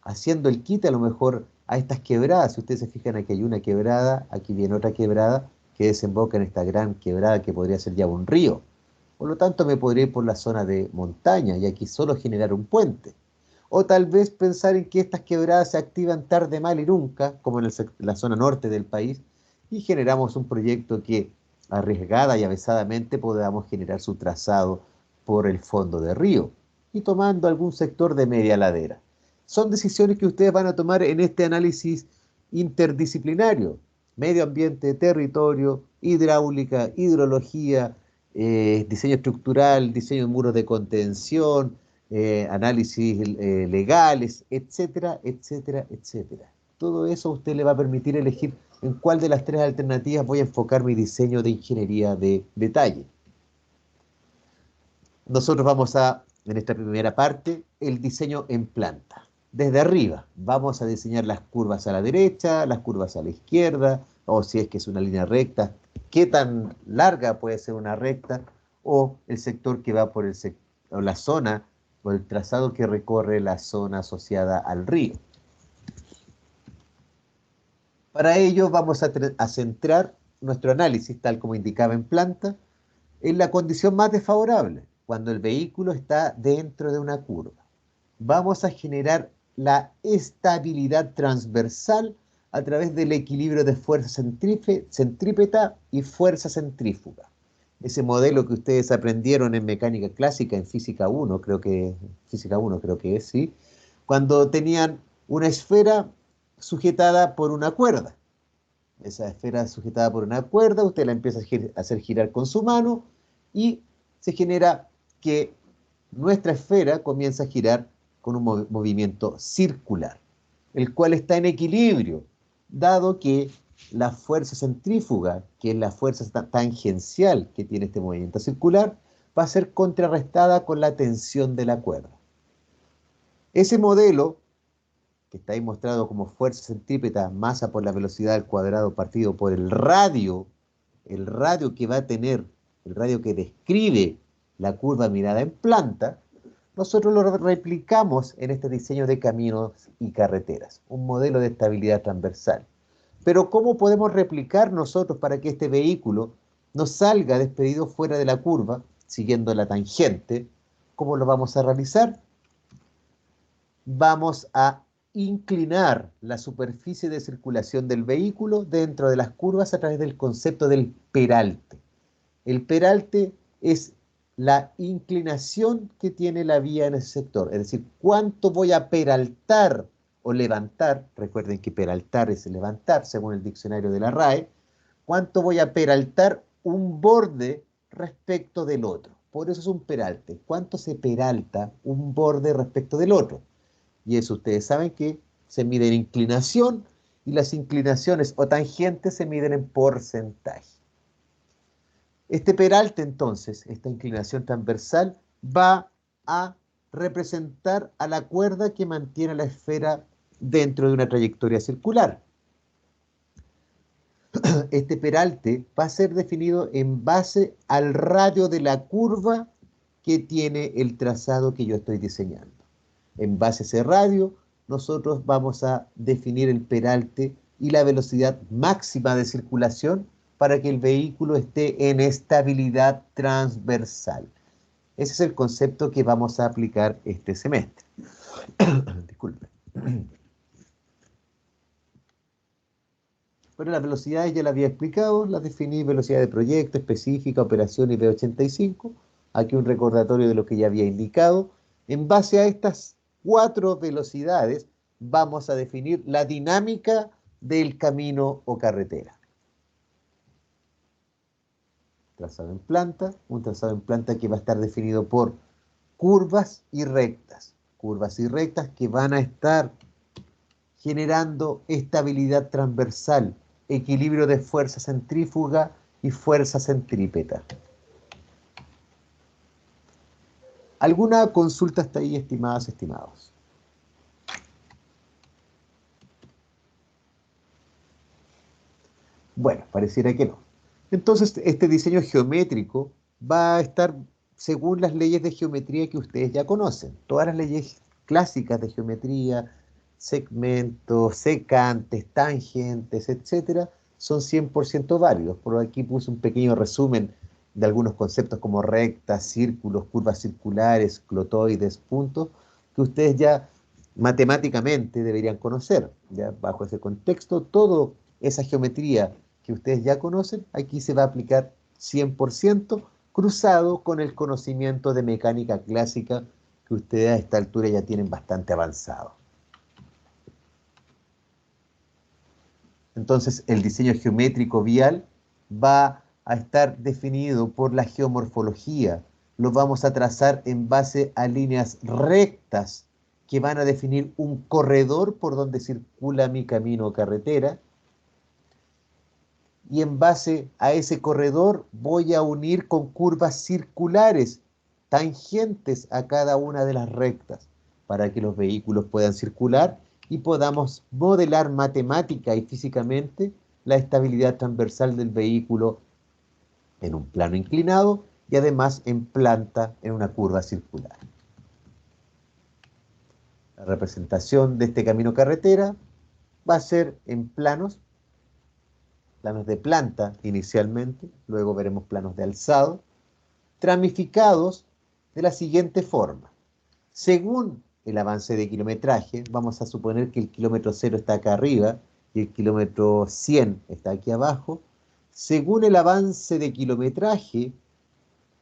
Speaker 1: haciendo el quite a lo mejor a estas quebradas. Si ustedes se fijan, aquí hay una quebrada, aquí viene otra quebrada, que desemboca en esta gran quebrada que podría ser ya un río. Por lo tanto, me podría ir por la zona de montaña y aquí solo generar un puente. O tal vez pensar en que estas quebradas se activan tarde, mal y nunca, como en la zona norte del país, y generamos un proyecto que arriesgada y avesadamente podamos generar su trazado por el fondo de río y tomando algún sector de media ladera. Son decisiones que ustedes van a tomar en este análisis interdisciplinario: medio ambiente, territorio, hidráulica, hidrología, diseño estructural, diseño de muros de contención, análisis legales, etcétera, etcétera, etcétera. Todo eso a usted le va a permitir elegir en cuál de las tres alternativas voy a enfocar mi diseño de ingeniería de detalle. Nosotros vamos a, en esta primera parte, el diseño en planta. Desde arriba vamos a diseñar las curvas a la derecha, las curvas a la izquierda, o si es que es una línea recta, qué tan larga puede ser una recta, o el sector que va por o la zona o el trazado que recorre la zona asociada al río. Para ello vamos a centrar nuestro análisis, tal como indicaba en planta, en la condición más desfavorable, cuando el vehículo está dentro de una curva. Vamos a generar la estabilidad transversal a través del equilibrio de fuerza centrípeta y fuerza centrífuga. Ese modelo que ustedes aprendieron en mecánica clásica, en física 1, creo que es, ¿sí? Cuando tenían una esfera sujetada por una cuerda. Esa esfera sujetada por una cuerda, usted la empieza a hacer girar con su mano y se genera que nuestra esfera comienza a girar con un movimiento circular, el cual está en equilibrio, dado que la fuerza centrífuga, que es la fuerza tangencial que tiene este movimiento circular, va a ser contrarrestada con la tensión de la cuerda. Ese modelo, que está ahí mostrado como fuerza centrípeta, masa por la velocidad al cuadrado partido por el radio que va a tener, el radio que describe la curva mirada en planta, nosotros lo replicamos en este diseño de caminos y carreteras, un modelo de estabilidad transversal. Pero ¿cómo podemos replicar nosotros para que este vehículo no salga despedido fuera de la curva, siguiendo la tangente. ¿Cómo lo vamos a realizar? Vamos a inclinar la superficie de circulación del vehículo dentro de las curvas a través del concepto del peralte. El peralte es la inclinación que tiene la vía en ese sector, es decir, cuánto voy a peraltar o levantar, recuerden que peraltar es levantar según el diccionario de la RAE, cuánto voy a peraltar un borde respecto del otro. Por eso es un peralte. ¿Cuánto se peralta un borde respecto del otro? Y eso ustedes saben que se mide en inclinación y las inclinaciones o tangentes se miden en porcentaje. Este peralte entonces, esta inclinación transversal, va a representar a la cuerda que mantiene la esfera dentro de una trayectoria circular. Este peralte va a ser definido en base al radio de la curva que tiene el trazado que yo estoy diseñando. En base a ese radio, nosotros vamos a definir el peralte y la velocidad máxima de circulación para que el vehículo esté en estabilidad transversal. Ese es el concepto que vamos a aplicar este semestre. Disculpen. Bueno, las velocidades ya las había explicado, las definí: velocidad de proyecto, específica, operación y V85. Aquí un recordatorio de lo que ya había indicado. En base a estas 4 velocidades, vamos a definir la dinámica del camino o carretera. Trazado en planta, un trazado en planta que va a estar definido por curvas y rectas que van a estar generando estabilidad transversal, equilibrio de fuerza centrífuga y fuerza centrípeta. ¿Alguna consulta hasta ahí, estimadas, estimados? Bueno, pareciera que no. Entonces, este diseño geométrico va a estar según las leyes de geometría que ustedes ya conocen. Todas las leyes clásicas de geometría, segmentos, secantes, tangentes, etcétera, son 100% válidos. Por aquí puse un pequeño resumen de algunos conceptos como rectas, círculos, curvas circulares, clotoides, puntos, que ustedes ya matemáticamente deberían conocer. Ya bajo ese contexto, toda esa geometría que ustedes ya conocen, aquí se va a aplicar 100% cruzado con el conocimiento de mecánica clásica que ustedes a esta altura ya tienen bastante avanzado. Entonces, el diseño geométrico vial va a estar definido por la geomorfología. Lo vamos a trazar en base a líneas rectas que van a definir un corredor por donde circula mi camino o carretera. Y en base a ese corredor voy a unir con curvas circulares tangentes a cada una de las rectas para que los vehículos puedan circular y podamos modelar matemática y físicamente la estabilidad transversal del vehículo en un plano inclinado y además en planta en una curva circular. La representación de este camino carretera va a ser en planos de planta inicialmente, luego veremos planos de alzado, tramificados de la siguiente forma. Según el avance de kilometraje, vamos a suponer que el kilómetro 0 está acá arriba y el kilómetro 100 está aquí abajo. Según el avance de kilometraje,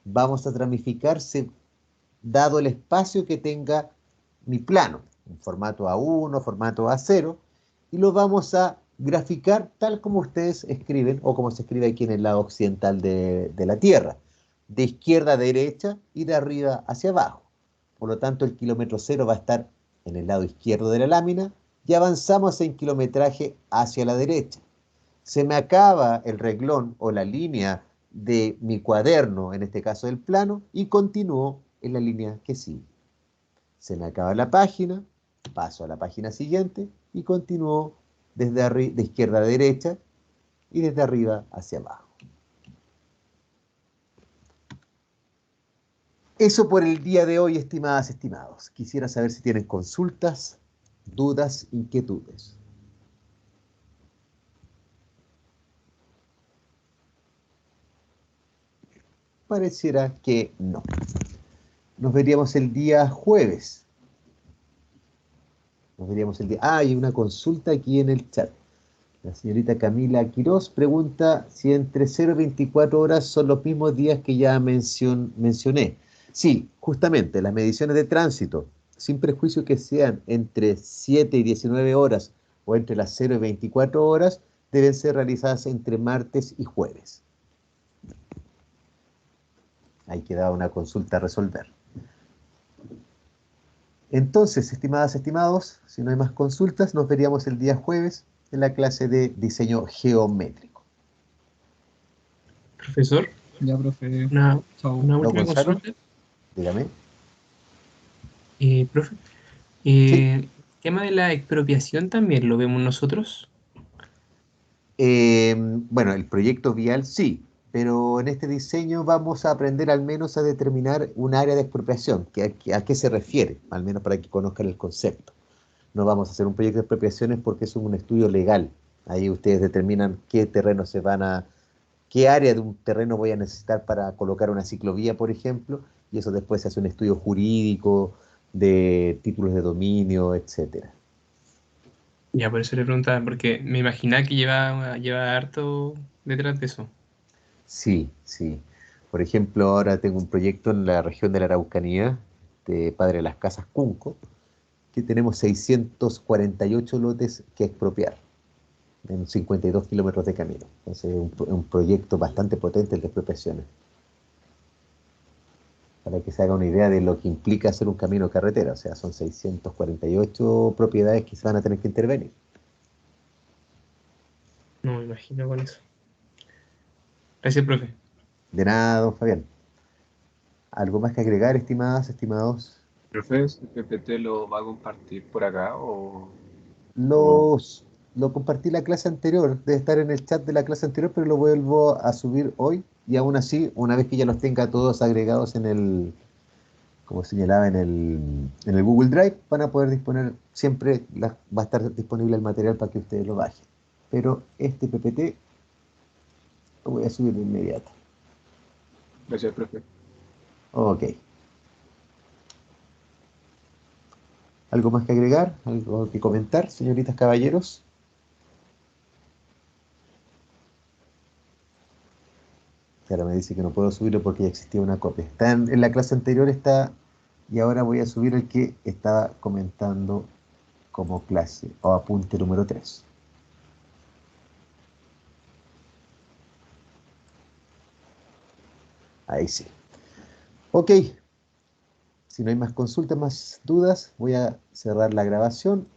Speaker 1: vamos a tramificarse dado el espacio que tenga mi plano, en formato A1, formato A0, y lo vamos a graficar tal como ustedes escriben o como se escribe aquí en el lado occidental de la Tierra, de izquierda a derecha y de arriba hacia abajo. Por lo tanto, el kilómetro 0 va a estar en el lado izquierdo de la lámina y avanzamos en kilometraje hacia la derecha. Se me acaba el reglón o la línea de mi cuaderno, en este caso del plano, y continúo en la línea que sigue. Se me acaba la página, paso a la página siguiente y continúo desde de izquierda a derecha y desde arriba hacia abajo. Eso por el día de hoy, estimadas, estimados. Quisiera saber si tienen consultas, dudas, inquietudes. Pareciera que no. Nos veríamos el día jueves. Nos veríamos el día... Ah, hay una consulta aquí en el chat. La señorita Camila Quirós pregunta si entre 0 y 24 horas son los mismos días que ya mencioné. Sí, justamente, las mediciones de tránsito, sin prejuicio que sean entre 7 y 19 horas o entre las 0 y 24 horas, deben ser realizadas entre martes y jueves. Ahí queda una consulta a resolver. Entonces, estimadas, estimados, si no hay más consultas, nos veríamos el día jueves en la clase de diseño geométrico.
Speaker 7: Profesor,
Speaker 3: Ya, profe.
Speaker 7: una
Speaker 3: Chao.
Speaker 7: última
Speaker 1: Gonzalo,
Speaker 7: consulta.
Speaker 1: dígame.
Speaker 7: Profe,
Speaker 1: Sí.
Speaker 7: el tema de la expropiación también lo vemos nosotros.
Speaker 1: Bueno, el proyecto vial sí, pero en este diseño vamos a aprender al menos a determinar un área de expropiación, a qué se refiere, al menos para que conozcan el concepto. No vamos a hacer un proyecto de expropiaciones porque es un estudio legal. Ahí ustedes determinan qué terreno qué área de un terreno voy a necesitar para colocar una ciclovía, por ejemplo, y eso después se hace un estudio jurídico de títulos de dominio, etcétera.
Speaker 7: Ya, por eso le preguntaba, porque me imaginaba que lleva harto detrás de eso.
Speaker 1: Sí, sí. Por ejemplo, ahora tengo un proyecto en la región de la Araucanía, de Padre de las Casas Cunco, que tenemos 648 lotes que expropiar en 52 kilómetros de camino. Entonces, es un proyecto bastante potente el de expropiaciones. Para que se haga una idea de lo que implica hacer un camino carretera. O sea, son 648 propiedades que se van a tener que intervenir.
Speaker 7: No me imagino con eso. Gracias, profe.
Speaker 1: De nada, don Fabián. ¿Algo más que agregar, estimadas, estimados?
Speaker 8: Profe, ¿el PPT lo va a compartir por acá o...?
Speaker 1: Lo compartí la clase anterior, debe estar en el chat de la clase anterior, pero lo vuelvo a subir hoy y aún así, una vez que ya los tenga todos agregados en el, como señalaba, en el Google Drive, van a poder disponer, siempre va a estar disponible el material para que ustedes lo bajen. Pero este PPT lo voy a subir de inmediato.
Speaker 8: Gracias, profe.
Speaker 1: Ok. ¿Algo más que agregar? ¿Algo que comentar, señoritas, caballeros? Ahora me dice que no puedo subirlo porque ya existía una copia. Está en la clase anterior, está, y ahora voy a subir el que estaba comentando como clase o apunte número 3. Ahí sí. Ok. Si no hay más consultas, más dudas, voy a cerrar la grabación